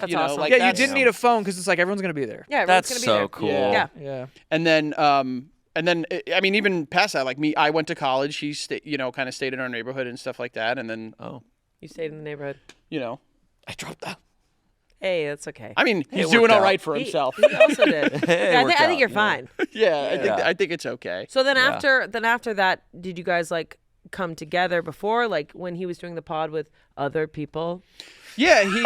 you know, awesome. like Yeah, you that's- didn't need a phone because it's like everyone's gonna be there. Yeah, everyone's That's gonna be so there. cool. Yeah. Yeah. And then, I mean, even past that, like me, I went to college. He, kind of stayed in our neighborhood and stuff like that. And then, Oh, You stayed in the neighborhood. you know, I dropped that. Hey, that's okay. I mean, he's worked doing all out. right for himself. He also did. Hey, Yeah, I, worked think out, you're yeah. fine. Yeah, I think it's okay. So then Yeah. after that, did you guys like come together before, like when he was doing the pod with other people? Yeah, he.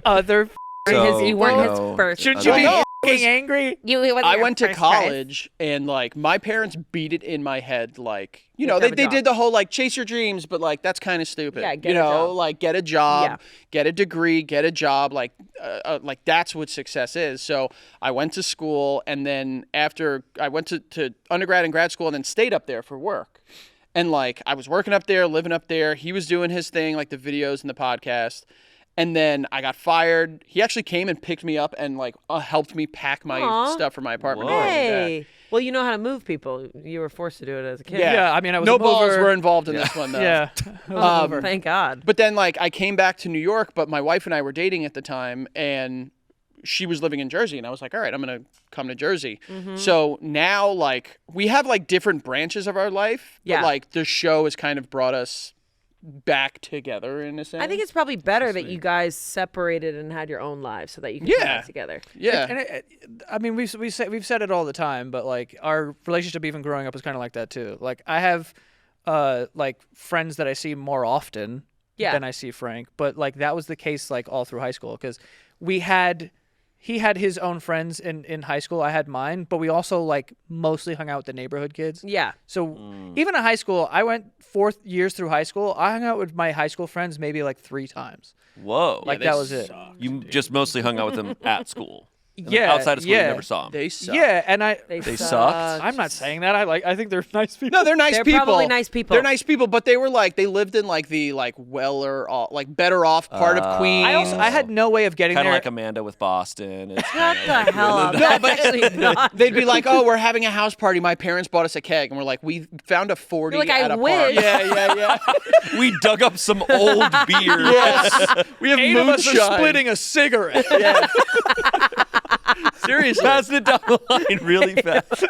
Other. You weren't his no. first. Shouldn't you No, be no, fucking angry? I went to college and like my parents beat it in my head, like You they have to have a did job. the whole like chase your dreams, but like that's kind of stupid. Yeah, get you a know, job. like get a job, Yeah. get a degree, get a job, like that's what success is. So I went to school, and then after I went to undergrad and grad school, and then stayed up there for work. And like I was working up there, living up there. He was doing his thing, like the videos and the podcast. And then I got fired. He actually came and picked me up and like helped me pack my Aw. stuff for my apartment. Whoa. and everything like that. Hey. Well, you know how to move people. You were forced to do it as a kid. Yeah. I mean, I was No a balls mover. were involved in this one though. Yeah. Thank God. But then like I came back to New York, but my wife and I were dating at the time, and she was living in Jersey, and I was like, all right, I'm gonna come to Jersey. Mm-hmm. So now like we have like different branches of our life. Yeah. But like the show has kind of brought us back together in a sense. I think it's probably better that you guys separated and had your own lives so that you can come Yeah. back together. yeah. And I mean, we've said it all the time, but like our relationship, even growing up, is kind of like that too. Like I have, like friends that I see more often Yeah. than I see Frank, but like that was the case like all through high school because he had his own friends in high school. I had mine, but we also like mostly hung out with the neighborhood kids. Yeah. So even in high school, I went 4 years through high school. I hung out with my high school friends maybe like 3 times. Whoa. Like they that was it. You just mostly hung out with them at school. And then Yeah, outside of school, yeah. you never saw them. They suck. Yeah, and They sucked. sucked? I'm not saying that. I think they're nice people. No, they're nice They're people. probably nice people. They're nice people, but they were like they lived in like the like weller, like better off part of Queens. I had no way of getting Kind of there. like Amanda with Boston. It's Shut the hell up. No, That's but actually not. they'd be like, "Oh, we're having a house party. My parents bought us a keg," and we're like, "We found a 40 You're like, at "I a wish." park." Yeah. we dug up some old beer. Yes, we have 8 of us moonshine. are splitting a cigarette. Yeah. Seriously. Passing it down the line really fast.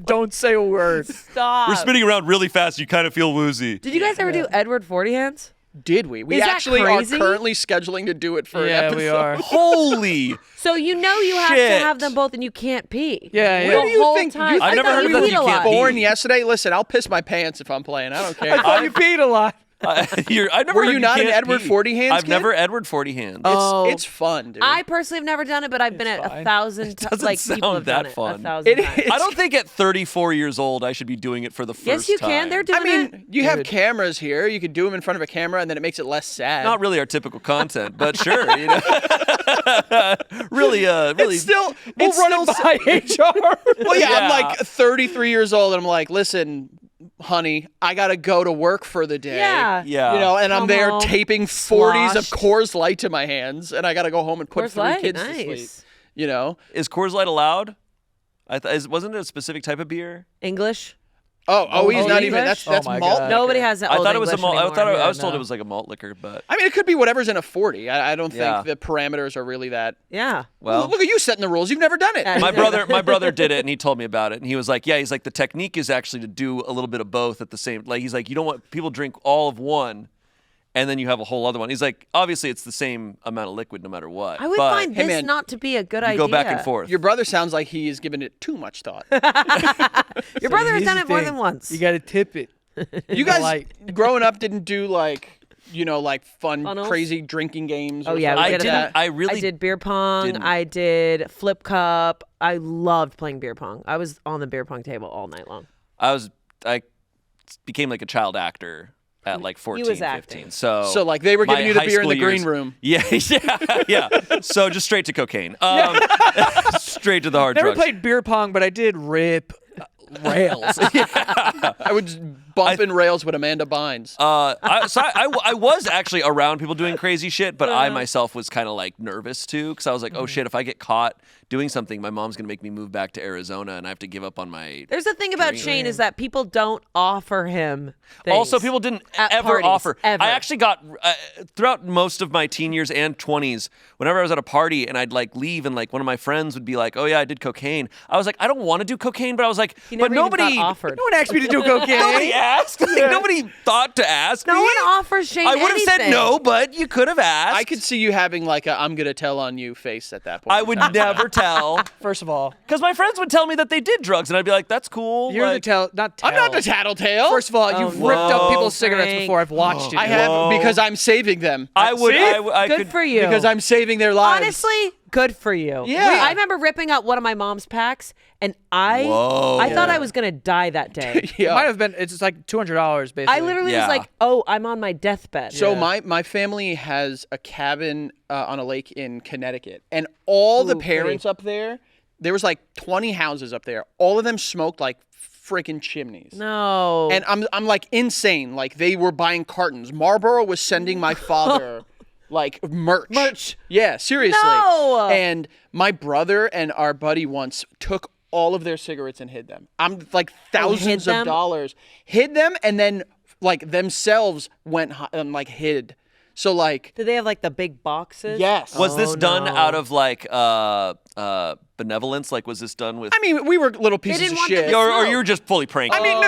Don't say a word. Stop. We're spinning around really fast. You kind of feel woozy. Did you guys ever do Edward 40 Hands? Did we? We Is that actually crazy? are currently scheduling to do it for an Yeah, episode. we are. Holy. So you know you have to Shit. have them both and you can't pee. Yeah, yeah. The Where do you whole think? time. You I've think never I heard was that peed you a can't lot. pee. born yesterday? Listen, I'll piss my pants if I'm playing. I don't care. I thought you peed a lot. I've never Were heard you not an can't Edward pee. 40 Hands I've kid? never Edward 40 Hands. Oh. It's fun, dude. I personally have never done it, but I've been at fine. 1,000 times. doesn't Like people sound have done that it fun. 1,000 It times. is. I don't think at 34 years old I should be doing it for the first time. Yes, you can. They're doing I mean, it. you have cameras here. You could do them in front of a camera, and then it makes it less sad. Not really our typical content, but sure, you know. really, It's still. We'll It's run still it by HR. Well, yeah, I'm Yeah. like 33 years old, and I'm like, listen, honey, I gotta go to work for the day. Yeah. Yeah. You know, and I'm Come there home, taping 40s of sloshed. Coors Light to my hands, and I gotta go home and put Coors 3 Light, kids to nice. sleep. You know? Is Coors Light allowed? Wasn't it a specific type of beer? English. Oh, he's not even. English? That's Oh my malt. God. Nobody has that. I old thought it was a English malt. I anymore. thought I was Yeah, told no. it was like a malt liquor, but I mean, it could be whatever's in a 40. I don't think Yeah. the parameters are really that. Yeah. well. Look at you setting the rules. You've never done it. Yeah. My brother did it and he told me about it and he was like, yeah, he's like the technique is actually to do a little bit of both at the same. Like he's like you don't want people drink all of one, and then you have a whole other one. He's like, obviously it's the same amount of liquid no matter what. I would but find Hey, this man, not to be a good you idea. go back and forth. Your brother sounds like he is giving it too much thought. Your brother has Here's done the it more thing. than once. You got to tip it. You guys, Light. growing up, didn't do like like fun, Funnels? crazy drinking games. Oh, or yeah, we something I did like didn't. that? I really I did beer pong. didn't. I did flip cup. I loved playing beer pong. I was on the beer pong table all night long. I became like a child actor at like 14, was 15. acting. So like they were my giving you the high beer in the school green years- room. Yeah, yeah. So just straight to cocaine. Straight to the hard Never drugs. played beer pong, but I did rip rails. I would just bump in rails with Amanda Bynes. I was actually around people doing crazy shit, but I myself was kind of like nervous too, because I was like, oh shit, if I get caught doing something, my mom's gonna make me move back to Arizona, and I have to give up on my. There's the thing about Shayne is that people don't offer him things. Also, people didn't at ever parties, offer. ever. I actually got throughout most of my teen years and 20s. Whenever I was at a party and I'd like leave, and like one of my friends would be like, "Oh yeah, I did cocaine." I was like, "I don't want to do cocaine," but I was like, He "But never even nobody, got offered. No one asked me to do cocaine. nobody asked. Like, nobody thought to ask No me. one offers Shayne I would have said anything. no, but you could have asked. I could see you having like a "I'm gonna tell on you" face at that point. I would never tell, First of all, because my friends would tell me that they did drugs, and I'd be like, "That's cool." you're like, not tell. I'm not the tattletale. First of all, you've ripped up people's cigarettes Frank. before. I've watched you. I do it. have because I'm saving them. I would. See? I Good could, for you. Because I'm saving their lives. Honestly, good for you. Yeah. I remember ripping out one of my mom's packs, and I thought I was gonna die that day. It Yeah. might have been. It's like $200 basically. I literally Yeah. was like, "Oh, I'm on my deathbed." So my family has a cabin on a lake in Connecticut, and all the Ooh, parents up there, there was like 20 houses up there. All of them smoked like freaking chimneys. no. And I'm like insane. Like they were buying cartons. Marlboro was sending my father like merch. Yeah, seriously. No! And my brother and our buddy once took all of their cigarettes and hid them. I'm like thousands them? of dollars. Hid them and then like themselves went and like hid. So like Did they have like the big boxes? yes. was this Oh, done no. out of like benevolence? Like, was this done with? I mean, we were little pieces didn't of want them shit. to or you were just fully pranking? I mean,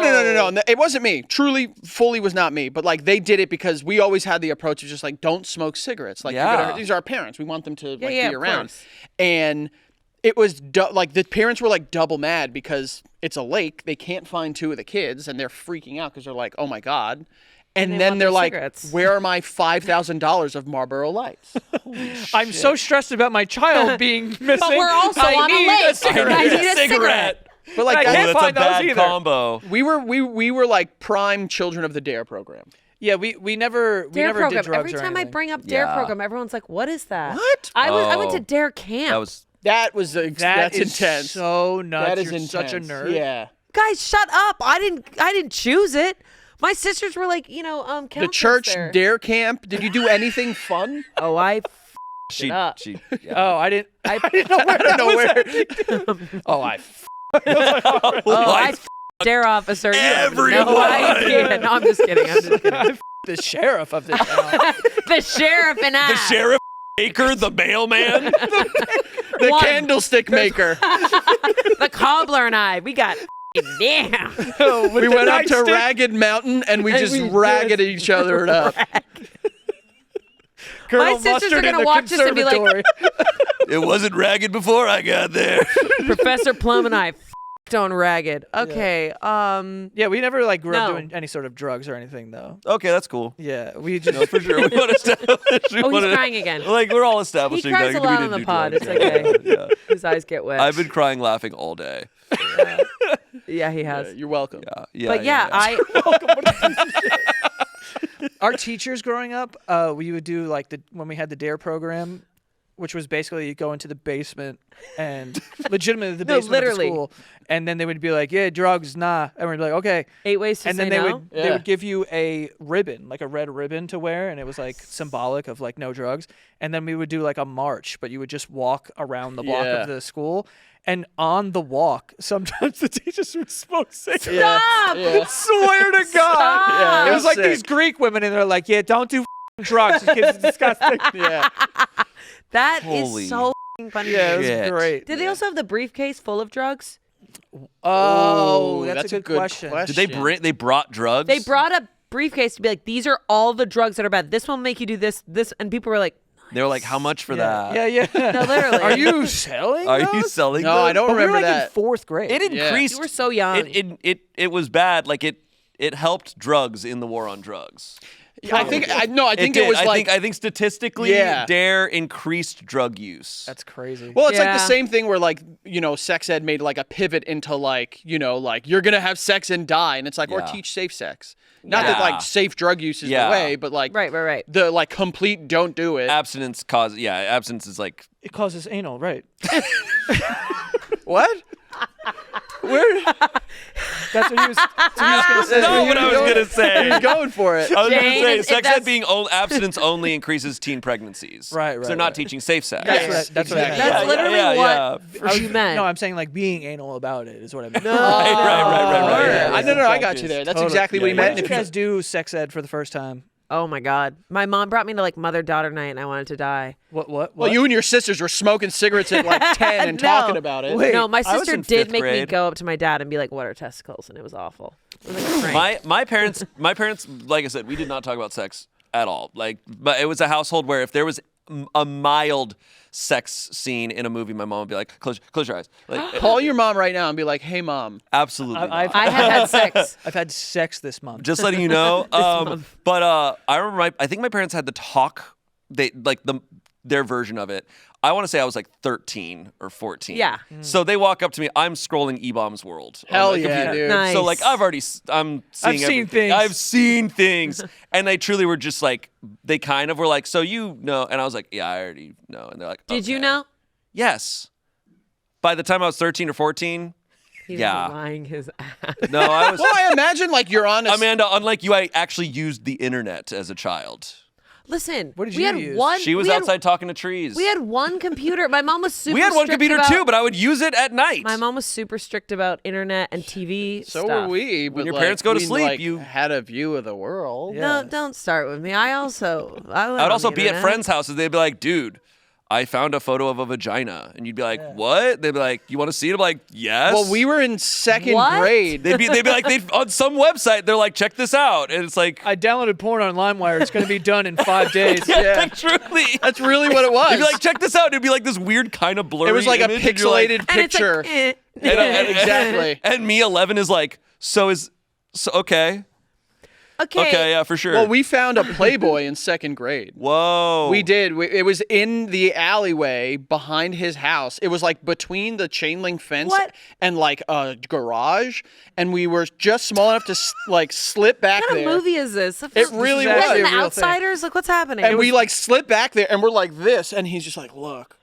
no. It wasn't me. Truly, fully was not me. But like, they did it because we always had the approach of just like, don't smoke cigarettes. Like, Yeah. these are our parents. We want them to like yeah, be of around. course. And it was like the parents were like double mad because it's a lake. They can't find two of the kids, and they're freaking out because they're like, oh my god. And they then want they're their like, cigarettes. where are my $5,000 of Marlboro Lights? I'm so stressed about my child being missing. But we're also I on a need lake. a cigarette. I need a cigarette. But like, I that- can't that's a find those bad either. combo. we were like prime children of the DARE program. Yeah, we never Dare did program. drugs Every or time I anything. bring up Dare Yeah. program, everyone's like, "What is that?" What? I went to Oh. Dare camp. That was. That's is intense. so nuts. That is You're intense. such a nerd. Yeah. Guys, shut up! I didn't choose it. My sisters were like, The counselors church there. DARE camp. Did you do anything fun? Oh, I. She. up. She. Oh, I didn't know where I don't know where. Oh, I Oh, I Dare officer. You have no Everyone. idea. No, I'm just kidding. I'm just kidding. the sheriff of this town. The sheriff and I. The sheriff, Baker, the mailman. The One. candlestick maker. The cobbler and I. We got. Damn. We went up to Ragged Mountain and we just ragged each other up. Colonel My sisters Mustard are in gonna the watch this and be like- conservatory. It wasn't ragged before I got there. Professor Plum and I on Ragged. Okay. Yeah, we never like grew up No. doing any sort of drugs or anything though. Okay, that's cool. Yeah, we just No, for sure. We want to establish. Oh, he's crying again. Like, we're all He establishing cries that a lot we on didn't the do pod. drugs. It's okay. Yeah. His eyes get wet. I've been crying, laughing all day. Yeah, he has. You're welcome. Yeah. But yeah, our teachers growing up, we would do like when we had the DARE program, which was basically you go into the basement and legitimately the No, basement literally. of the school, and then they would be like, "Yeah, drugs, nah," and we'd be like, "Okay." 8 ways to And say then they no. would they would give you a ribbon, like a red ribbon to wear, and it was like symbolic of like no drugs. And then we would do like a march, but you would just walk around the block Yeah. of the school. And on the walk, sometimes the teachers would smoke cigarettes. Stop! Swear to God. Yeah, It was like sick. these Greek women, and they're like, "Yeah, don't do drugs. This kid's disgusting." Yeah. That Holy is so funny. Yeah, it was Shit. great. Did they also have the briefcase full of drugs? Oh, Ooh, that's a good question. Did they bring? They brought drugs. They brought a briefcase to be like, these are all the drugs that are bad. This one will make you do this, and people were like, They were like, "How much for that?" Yeah. no, literally. Are you selling? Are you those? selling? No, those? I don't But we were remember like that. in 4th grade. It increased. You were so young. It was bad. Like it helped drugs in the war on drugs. I think it did. was like I think statistically, Yeah. DARE increased drug use. That's crazy. well, it's like Yeah. the same thing where like, sex ed made like a pivot into like, like you're going to have sex and die, and it's like or Yeah. teach safe sex. Not that Yeah. like safe drug use is Yeah. the way, but like right. the like complete don't do it. Abstinence abstinence is like It causes anal, right? What? That's what he was gonna say. Not what I was gonna say. He's going for it. I was going Jane, to say, if sex ed that's- being abstinence only increases teen pregnancies. Right, They're not teaching safe sex. That's what I meant. That's literally what you meant. No, I'm saying like being anal about it is what I meant. Right. No, I got you there. That's exactly what he Yeah, meant. When did If you guys do sex ed for the first time? Oh my God. My mom brought me to like mother-daughter night and I wanted to die. What? Well, you and your sisters were smoking cigarettes at like 10 and No. talking about it. Wait, No, my I was sister in did fifth make me grade. go up to my dad and be like, what are testicles? And it was awful. It was like a prank. My parents, like I said, we did not talk about sex at all. Like, but it was a household where if there was a mild sex scene in a movie, my mom would be like, close your eyes. Like, Call your mom right now and be like, hey, mom. absolutely. I've- not. I have had sex. I've had sex this month. Just letting you know. But I remember, I think my parents had the talk. They like their version of it. I want to say I was like 13 or 14. Yeah. So they walk up to me. I'm scrolling E-Bomb's World. on Hell my yeah, computer. dude. Nice. So like I'm seeing seen everything. things. I've seen things. And they truly were just like, they kind of were like, so you know. And I was like, yeah, I already know. And they're like, Did you "Okay." know? Yes. By the time I was 13 or 14, He Yeah. was lying his ass. no, I was. Well, I imagine like you're on a. Amanda, unlike you, I actually used the internet as a child. Listen, What did we you had use? one. She was we had- outside talking to trees. We had one computer. My mom was super. We had one strict computer about, too, but I would use it at night. My mom was super strict about internet and TV so stuff. were we. But your like, parents go to we, sleep, like, you- had a view of the world. No, don't start with me. I went I would on also the be at internet. friends' houses. They'd be like, dude, I found a photo of a vagina. And you'd be like, what? They'd be like, you want to see it? I'm like, yes. Well, we were in second What? grade. They'd be like, on some website, they're like, check this out. And it's like, I downloaded porn on LimeWire. It's going to be done in 5 days. like, truly. That's really what it was. You'd be like, check this out. It'd be like this weird kind of blurry it was like a image, and you're like- pixelated And it's picture. like, eh. Exactly. And me, 11, is like, so okay. Okay, yeah, for sure. Well, we found a Playboy in second grade. Whoa. We did. It was in the alleyway behind his house. It was like between the chain link fence What? and like a garage, and we were just small enough to like slip back What kind there. of movie is this? It really You guys was. in a the real Outsiders? Like, what's happening? And we like slip back there, and we're like this, and he's just like, look.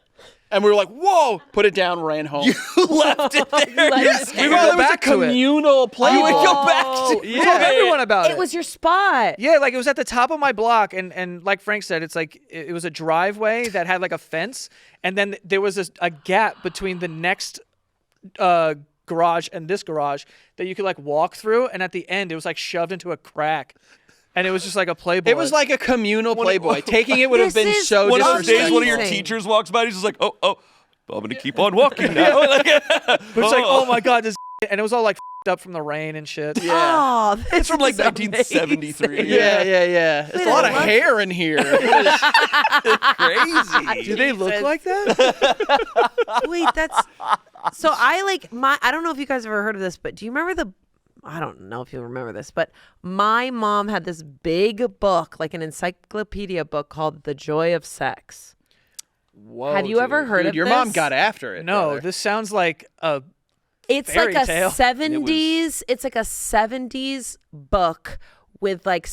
And we were like, whoa, put it down, ran home. left it there. Left it we there. were, go it was a back to it. communal Playboy. You would go back to We told everyone about it. It was your spot. Yeah, like it was at the top of my block, and like Frank said, it's like it was a driveway that had like a fence, and then there was a gap between the next garage and this garage that you could like walk through, and at the end it was like shoved into a crack, and it was just like a Playboy. It was like a communal Playboy. Taking it would have This been is so One of those disrespectful. days, one of your Amazing. teachers walks by, and he's just like, oh, I'm going to keep on walking now. Like, but it's like, oh my god, this, and it was all like up from the rain and shit. Yeah. Oh, this it's from like is 1973. amazing. Yeah. There's a lot of I love- hair in here. Crazy. Do they look like that? Wait, that's so I don't know if you guys have ever heard of this, but do you remember I don't know if you remember this, but my mom had this big book, like an encyclopedia book called The Joy of Sex. Whoa, Have you ever heard dude, of your this? mom got after it. No, brother. this sounds like a It's Fairy like a tale. 70s, it's like a 70s book with like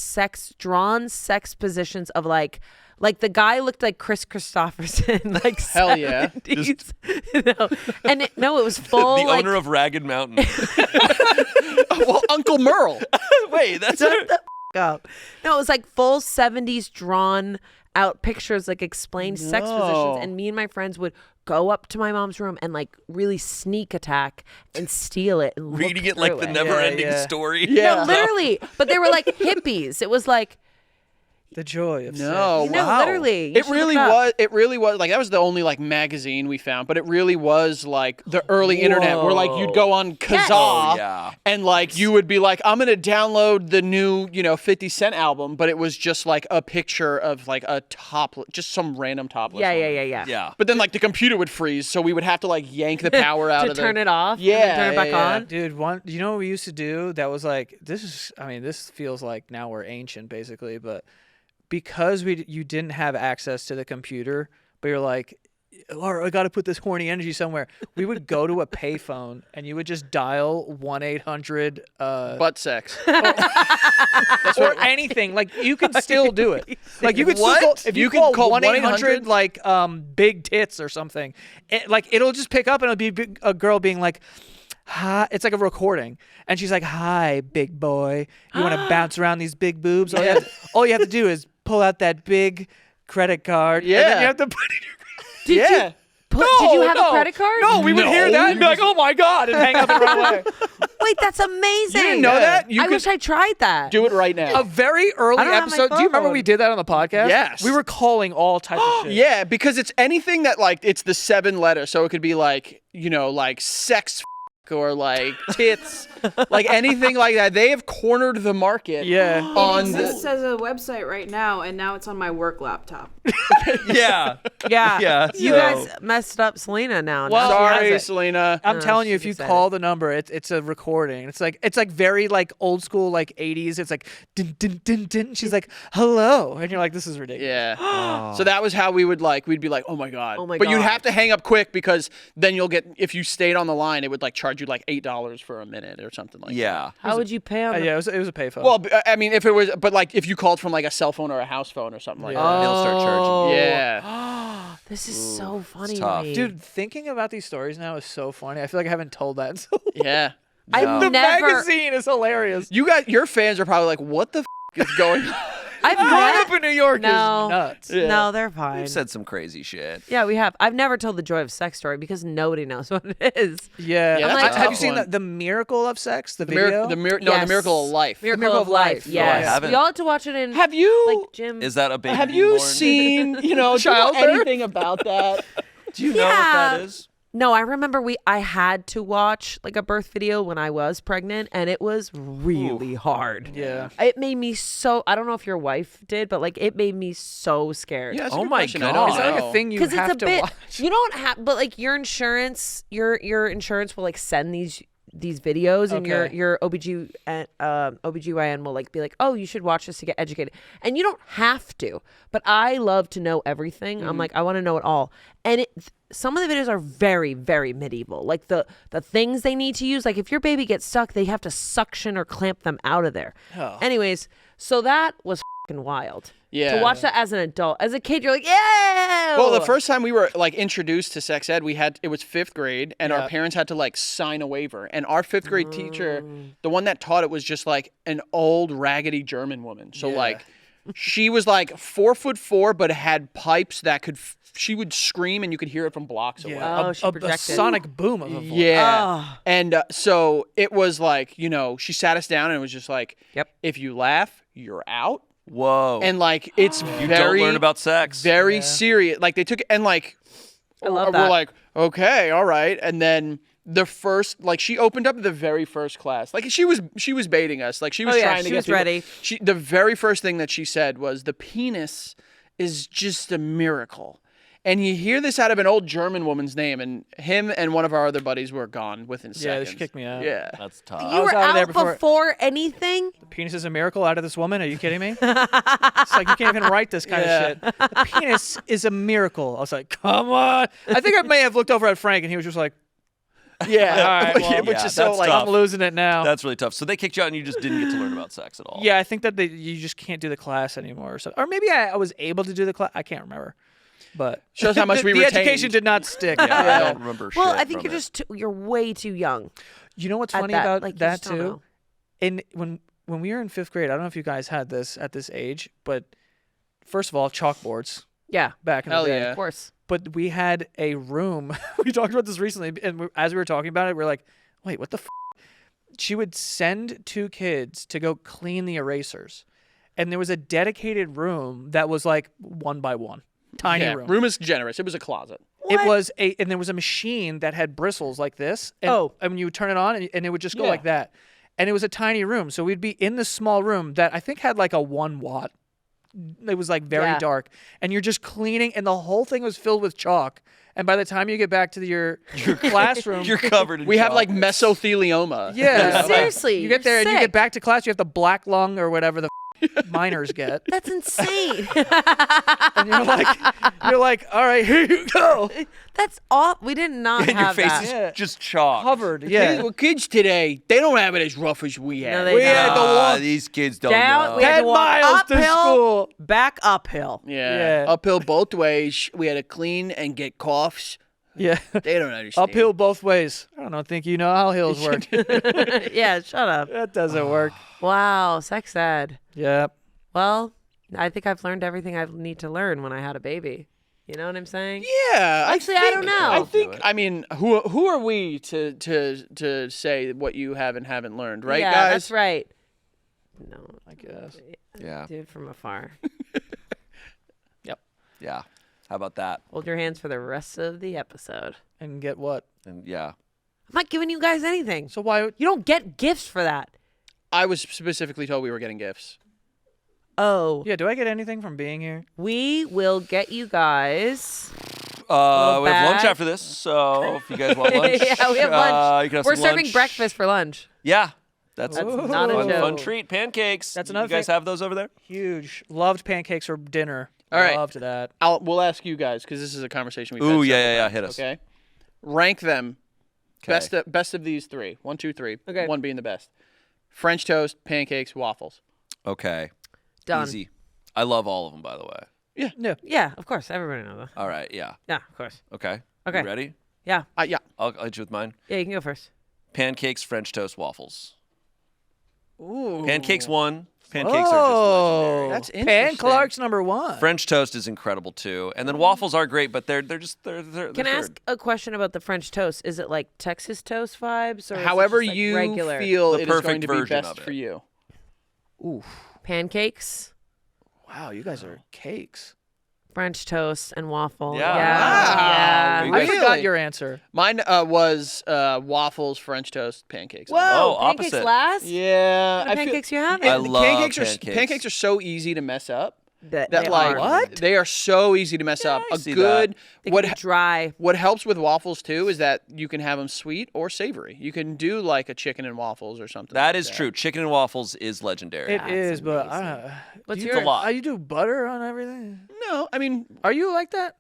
drawn sex positions of like the guy looked like Chris Christopherson, like Hell yeah. 70s. And it was full The like owner of Ragged Mountain. Well, Uncle Merle. Wait, that's Shut the f- up. No, it was like full 70s drawn out pictures, like explained sex positions. And me and my friends would go up to my mom's room and like really sneak attack and steal it and reading look it like through the it. never-ending yeah. story. Yeah. No, literally. But they were like hippies. It was like, the joy of No, sex. no, wow. literally. You It should really look up. was. It really was. Like that was the only like magazine we found, but it really was like the early internet, where like you'd go on Kazaa, Oh, yeah. and like you would be like, I'm gonna download the new 50 Cent album, but it was just like a picture of like a topless, just some random topless. Yeah, woman. Yeah. But then like the computer would freeze, so we would have to like yank the power out to of the turn it off and Yeah, then turn it back yeah. on. Dude, you know what we used to do that was like, this feels like now we're ancient basically, but because you didn't have access to the computer, but you're like, oh, I got to put this horny energy somewhere. We would go to a payphone and you would just dial 1-800 butt sex. or anything. Like you could still do it. Like you could What? still call, if you, You call can call 1-800 like big tits or something. It'll just pick up and it'll be a girl being like, hi. It's like a recording. And she's like, hi, big boy. You want to bounce around these big boobs? All you have to do is pull out that big credit card. Yeah. And then you have to put it in your Yeah. Did you have a credit card? No, we would hear that and be like, oh my God, and hang up and run away. Wait, that's amazing. You didn't know that? You I could wish I tried that. do it right now. A very early I don't have my episode. Do you remember phone. we did that on the podcast? Yes. We were calling all types of shit. Yeah, because it's anything that like it's the 7 letters, so it could be like like sex or like tits, like anything like that. They have cornered the market. Yeah. On It exists as a website right now, and now it's on my work laptop. Yeah. Yeah. Yeah, You so- guys messed up Selena now. Well, Now she has Sorry, it. Selena. I'm telling you, if she's you excited. call the number, it's a recording. It's like very like old school like 80s. It's like din din din din. She's like hello, and you're like, this is ridiculous. Yeah. So that was how we'd be like, oh my god. Oh my but you'd God. have to hang up quick because then you'll get if you stayed on the line, it would like charge you like $8 for a minute or something like that. Yeah. How would you pay on the Yeah, it was a payphone. Well, I mean, if it was, but like if you called from like a cell phone or a house phone or something like that. They'll start charging. Yeah. This is so funny tough. to me. dude, thinking about these stories now is so funny. I feel like I haven't told that. In so long. Yeah. I've The never, magazine is hilarious. Your fans are probably like, what the is going on? I've Growing never, up in New York No. is nuts. no, they're fine. We've said some crazy shit. Yeah, we have. I've never told the joy of sex story because nobody knows what it is. Yeah. Yeah, that's a have tough you seen one. the Miracle of Sex? The The video? miracle, Yes. the miracle of life. Miracle of Life. I Yes. haven't. We all had to watch it in Have you like gym. Is that a baby? have being you born? seen do you know Childbirth? anything about that? Do you know what Yeah. that is? No, I remember I had to watch like a birth video when I was pregnant, and it was really hard. Yeah. It made me so. I don't know if your wife did, but like it made me so scared. Yeah, that's a Oh good my question. I God. don't Is that like know. a thing you Because have it's a to bit. watch? You don't have, but like your insurance will like send these videos, and Okay. your OBGYN will like be like, oh, you should watch this to get educated, and you don't have to. But I love to know everything. I'm like, I want to know it all, and some of the videos are very, very medieval. Like the things they need to use. Like if your baby gets stuck, they have to suction or clamp them out of there. Oh. Anyways, so that was fucking wild. Yeah. To watch that as an adult, as a kid, you're like, yeah. Well, the first time we were like introduced to sex ed, it was 5th grade, and Yeah. our parents had to like sign a waiver. And our 5th grade teacher, the one that taught it, was just like an old raggedy German woman. So Yeah. like, she was like 4'4", but had pipes that could. She would scream, and you could hear it from blocks away. Yeah. Oh, she a projected. sonic boom of a voice. Yeah. Oh. And so it was like, she sat us down and it was just like, Yep. if you laugh, you're out. Whoa. And like, it's you very, don't learn about sex. very serious. Like they took, and like, I love we're that. like, okay, all right. And then the first, like she opened up the very first class. Like she was baiting us. Like she was Oh, yeah, trying to she get was people- ready. The very first thing that she said was, the penis is just a miracle. And you hear this out of an old German woman's name, and him and one of our other buddies were gone within Yeah, seconds. she kicked me out. Yeah. That's tough. You was were out of there out before- anything? Penis is a miracle out of this woman. Are you kidding me? It's like you can't even write this kind of shit. The penis is a miracle. I was like, come on. I think I may have looked over at Frank and he was just like, Yeah. all right, well, which yeah, is so that's like, tough. I'm losing it now. That's really tough. So they kicked you out, and you just didn't get to learn about sex at all. Yeah, I think that you just can't do the class anymore or something. Or maybe I was able to do the class. I can't remember. But Shows how much the, we the retained. education did not stick. Yeah, I Yeah. don't remember. Well, shit I think from you're it. just you're way too young. You know what's At funny that, about like, you that just don't too? know. And when we were in 5th grade, I don't know if you guys had this at this age, but first of all, chalkboards Yeah, back in Hell the day. yeah. of course. But we had a room. We talked about this recently, and as we were talking about it, we are like, wait, what the f-? She would send 2 kids to go clean the erasers. And there was a dedicated room that was like 1 by 1. Tiny yeah, room. room is generous. It was a closet. It was and there was a machine that had bristles like this. And, and you would turn it on, and it would just go Yeah. like that. And it was a tiny room. So we'd be in this small room that I think had like a 1 watt. It was like very Yeah. dark. And you're just cleaning, and the whole thing was filled with chalk. And by the time you get back to your classroom, You're covered in We have like chocolate. mesothelioma. yeah, Seriously, you get there and you sick. get back to class, you have the black lung or whatever the minors get. That's insane. And you're like, all right, here you go. That's all. We did not And your have face that. is Yeah. just chalk. Covered, Kids, yeah. well, kids today, they don't have it as rough as we had. No, they We don't. had the walk These kids don't Down, know. we had to 10 walk miles to uphill, school. back uphill. Yeah. Yeah. Uphill both ways. We had to clean and get coughs. Yeah. They don't understand. Uphill both ways. I don't think you know how hills work. Yeah, shut up. That doesn't work. Wow, sex ed. Yeah. Well, I think I've learned everything I need to learn when I had a baby. You know what I'm saying? Yeah. Actually, I don't know. I think. I mean, who are we to say what you have and haven't learned, right, yeah, guys? that's right. No, I guess. Yeah. dude from afar. Yeah. How about that? Hold your hands for the rest of the episode. And get what? And yeah. I'm not giving you guys anything. So why? You don't get gifts for that. I was specifically told we were getting gifts. Oh, Yeah. Do I get anything from being here? we will get you guys. We have lunch bag. after this, so if you guys want lunch, Yeah, we have lunch. You can have We're some serving lunch. breakfast for lunch. Yeah, that's not a fun, joke. fun treat. Pancakes. That's You another guys thing. have those over there? Huge. Loved pancakes for dinner. All right. Loved that. We'll ask you guys because this is a conversation we've had. Ooh, several yeah. times, Hit us. Okay. Rank them. 'Kay. Best of these three. 1, 2, 3. Okay. 1 being the best. French toast, pancakes, waffles. Okay. Done. Easy. I love all of them, by the way. Yeah. Yeah, of course. Everybody knows that. All right. Yeah. Yeah, of course. Okay. Okay. You ready? Yeah. Yeah. I'll hit you with mine. Yeah, you can go first. Pancakes, French toast, waffles. Ooh. Pancakes 1. Pancakes are Oh, just legendary. That's Pan interesting. Clark's #1. French toast is incredible too, and then waffles are great, but they're Can I third. ask a question about the French toast? Is it like Texas toast vibes, or is However it just like you regular feel The it is perfect going to be version best of it. for you. pancakes, Wow, you guys are cakes. French toast, and waffle? Yeah. Yeah. You I guys- forgot your answer. Mine was waffles, French toast, pancakes. Whoa, Oh, pancakes opposite. last? Yeah. What kind of pancakes you have? I love pancakes. pancakes. Pancakes are so easy to mess up. That That they like are. they are so easy to mess up. I A see good They what can be dry. what helps with waffles too is that you can have them sweet or savory. You can do like a chicken and waffles or something. That like is true. Chicken and waffles is legendary. It is, but I don't know. What's Do your- you, lot. You do butter on everything? No, I mean Are you like that?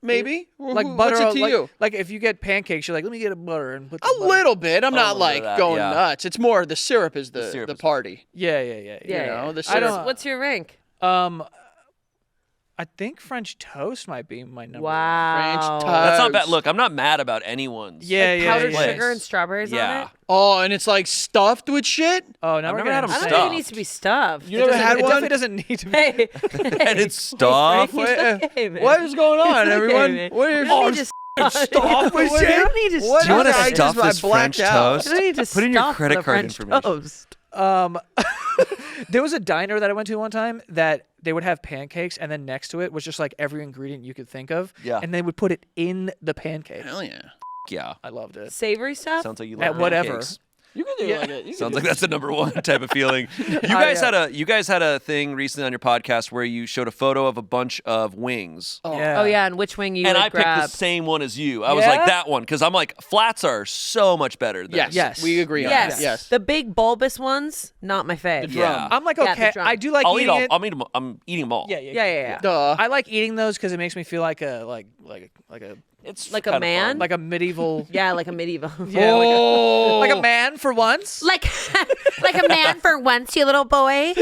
maybe Like What's butter? it to like, you? like if you get pancakes, you're like, let me get a butter and put the A butter. little bit. I'm not little bit like of that, going yeah. nuts. It's more the syrup is the syrup is- party. Yeah. Yeah, you know, yeah. the I syrup. don't- What's your rank? I think French toast might be my number. Wow. toast. That's not bad. Look, I'm not mad about anyone's. Yeah, Like yeah, powdered yeah. sugar and strawberries on Yeah. it? Oh, and it's like stuffed with shit. Oh, now I've we're never had getting them I don't think stuffed. it needs to be stuffed. You never had It one? definitely doesn't need to be. Hey. And it's stuffed. It's okay, man. What is going on, It's okay, everyone? man. What are We don't you? need to stuffed with We shit? don't need to What Do you want to I stuff just- stuff I this blacked French out. toast? We don't need to Put in your stuff credit the card French information. toast. There was a diner that I went to one time that they would have pancakes, and then next to it was just like every ingredient you could think of. Yeah. And they would put it in the pancake. Hell yeah. Yeah. I loved it. Savory stuff? Sounds like you At love whatever. pancakes. You can do like it. You can Sounds do like that's the number one type of feeling. You guys had a thing recently on your podcast where you showed a photo of a bunch of wings. Yeah. Oh, yeah, and which wing you And would I picked grab. the same one as you. I was Yeah? like that one because I'm like flats are so much better than Yes. Yes. We agree on Yes. that. Yes. The big bulbous ones, not my fave. Yeah. I'm like, Yeah, the okay, drum. I do like I'll eat eating all. it. I'm eating them all. Yeah, yeah, Yeah, yeah, yeah. Duh. I like eating those because it makes me feel like a It's Like a kinda man? fun. like a medieval. Yeah, like a medieval. Yeah, Oh. like a man for once. Like, like a man for once, you little boy.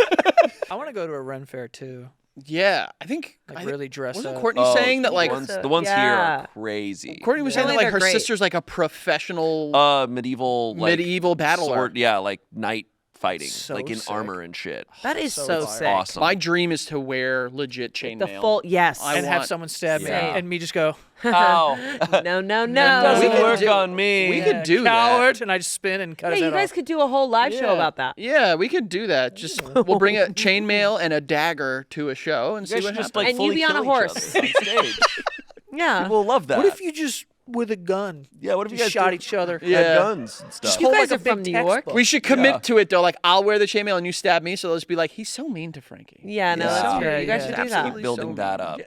I want to go to a Ren fair too. Yeah, I think Like I really dress wasn't up. Courtney saying that like the ones here Yeah. are crazy. Courtney was saying that Apparently like her they're great. sister's like a professional Medieval like medieval battler. sword, yeah, like knight fighting, So like in sick. armor and shit. That is So so fire. sick. Awesome. My dream is to wear legit chainmail. The full, yes. I And have want- someone stab me Yeah. and me just go, Ow. No, no, no. Doesn't We could work do- on me. we could do that. coward, and I just spin and cut Hey, his you head guys off. could do a whole live show about that. Yeah, we could do that. Just we'll bring a chainmail and a dagger to a show and You see guys what should just happens. like And you fully be on kill a each horse. other on stage. Yeah. People will love that. What if you just with a gun? Yeah, what if you Just guys shot did- each other? Yeah. had guns and stuff? You Hold guys like are a big from New York. textbook. We should commit Yeah. to it though. Like I'll wear the chainmail and you stab me, so let's be like, he's so mean to Frankie. Yeah, no, Yeah. that's true. Yeah, You guys yeah. should do Absolutely. that. Building so that up.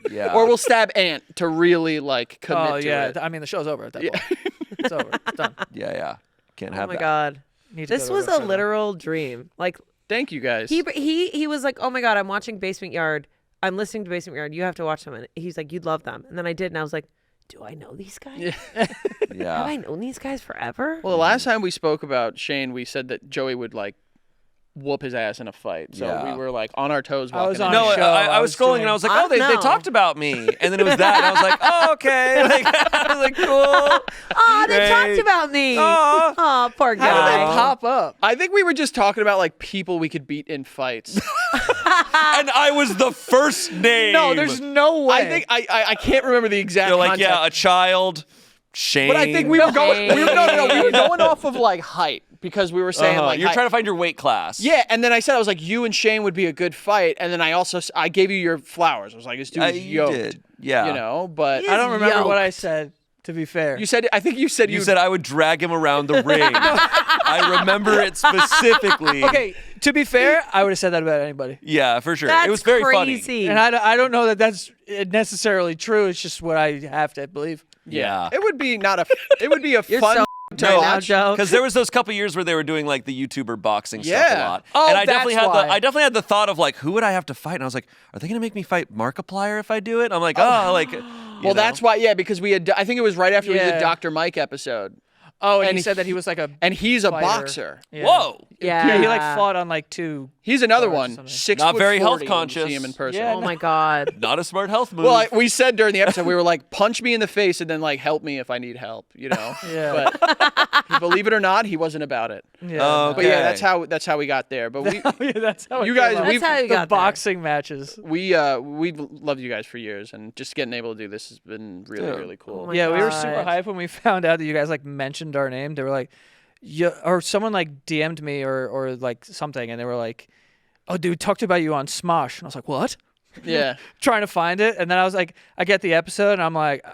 Yeah. Or we'll stab Ant to really like commit Oh to yeah, it. I mean the show's over at that point. It's over. It's done. Yeah. Can't Oh have my that. God. Need to This go to was Ren a fair, though. literal dream. Like, Thank you guys. he was like, oh my God, I'm watching Basement Yard. I'm listening to Basement Yard. You have to watch them. And he's like, you'd love them. And then I did. And I was like, do I know these guys? Have Yeah. I known these guys forever? Well, the last time we spoke about Shayne, we said that Joey would like whoop his ass in a fight. So Yeah. we were like on our toes. I was walking on in. No, show, I I was was scrolling doing- and I was like, I oh, they know. talked about me. And then it was that. And I was like, oh, okay. Like, I was like, cool. Oh, they Great. talked about me. Aw. Oh, poor How did guy. that pop up? I think we were just talking about like people we could beat in fights. And I was the first name. No, there's no way. I think I can't remember the exact. They're like, context, yeah, a child, Shayne. but I think we were going. We were, no, we were Shayne. going off of like height because we were saying like you're height. trying to find your weight class. Yeah, and then I said I was like, you and Shayne would be a good fight, and then I gave you your flowers. I was like, this dude's you yoked. did. Yeah. You know, but I don't remember what I yoked. said, to be fair. you said I think you said You said I would drag him around the ring. I remember it specifically. Okay, to be fair, I would have said that about anybody. Yeah, for sure. That's It was very crazy. And I don't know that that's necessarily true. It's just what I have to believe. funny. Yeah. it would be not a. It would be a You're fun so to right now, watch. Joe. Because there was those couple years where they were doing like the YouTuber boxing stuff a Yeah. lot. Oh, and I definitely that's had why. I definitely had the thought of like, who would I have to fight? And I was like, are they gonna make me fight Markiplier if I do it? I'm like, like Well, that's why. Yeah, because we had. I think it was right after we did the Yeah. Dr. Mike episode, Oh, and And he said that he was like a and he's a fighter. boxer. Yeah. Whoa. Yeah. He like fought on like 2. He's another Or one. something. 6 Not foot very 40 health when you conscious. See him in person. Yeah. Oh my God. Not a smart health move. Well, we said during the episode we were like, punch me in the face and then like help me if I need help. You know. Yeah. But believe it or not, he wasn't about it. Yeah. Oh, But yeah, Okay. that's how we got there. But we yeah, that's how You it guys- came up. we've- That's how you the got there. boxing matches. we've loved you guys for years, and just getting able to do this has been really Yeah. really cool. Oh my Yeah, we were God. super hyped when we found out that you guys like mentioned our name. They were like, yeah, or someone like DM'd me or like something, and they were like, "Oh, dude, talked about you on Smosh," and I was like, "What?" Yeah. Trying to find it, and then I was like, I get the episode, and I'm like,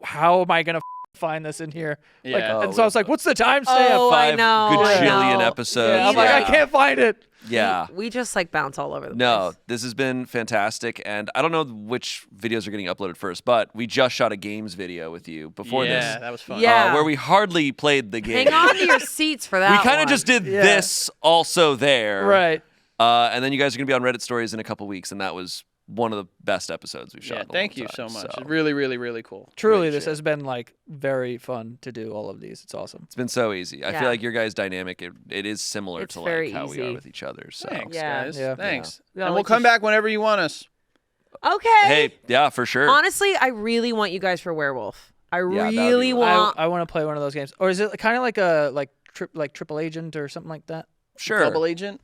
how am I gonna find this in here? Like, Yeah. and so I was like, "What's the timestamp?" Oh, I 5 know, I gajillion know. episodes. Yeah, I'm like, I can't find it. Yeah. We just like bounce all over the No, place. this has been fantastic, and I don't know which videos are getting uploaded first, but we just shot a games video with you before Yeah, this, that was fun. Yeah. where we hardly played the game. Hang on to your seats for that. We kind of one. just did Yeah. this also there, Right. And then you guys are gonna be on Reddit stories in a couple weeks, and that was one of the best episodes we've shot. Yeah, in a thank long you so time, much. so It's really, really, really cool. Truly, Great this shit. has been like very fun to do all of these. It's awesome. It's been so easy. I Yeah. feel like your guys' dynamic it is similar It's to very like how we are easy. with each other. So Thanks, Yeah. guys. Yeah. Thanks. Yeah. And Yeah, we'll like come you back whenever you want us. Okay. hey, yeah, for sure. Honestly, I really want you guys for Werewolf. I that'd be really really- want. I want to play one of those games, or is it kind of like a triple agent or something like that? Sure, Double agent.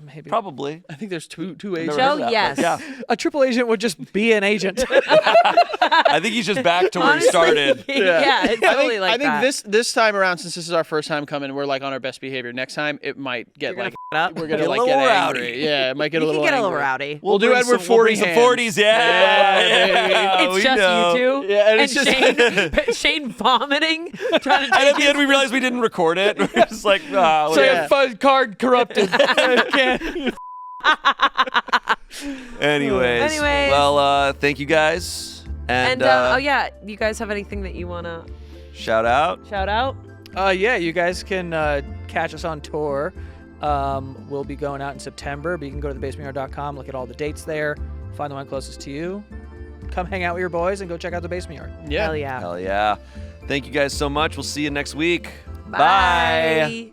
Maybe probably. I think there's two Never agents. heard Joe, of that, yes. but Yeah, a triple agent would just be an agent. I think he's just back to where he Honestly, started. yeah, it's totally like I think that. this time around, since this is our first time coming, we're like on our best behavior. Next time, it might get You're gonna like f it up. we're gonna Get a like little get rowdy. angry. Yeah, it might get You a little can get a angry. little rowdy. We'll do bring Edward some- we'll bring 40 some hands. 40s. Yeah, It's we just know. you two. Yeah, and it's just Shane vomiting, trying to And take at the end, we realized we didn't record it. We're just like, ah, So whatever. Yeah. your phone card corrupted. Can't- Anyways, Anyways. well, thank you guys, and, oh yeah, you guys have anything that you wanna shout out. shout out? Yeah, you guys can catch us on tour. We'll be going out in September, but you can go to thebasementyard.com, look at all the dates there, find the one closest to you. Come hang out with your boys and go check out the Basement Yard. Yeah. Hell yeah. Hell yeah! Thank you guys so much. We'll see you next week. Bye.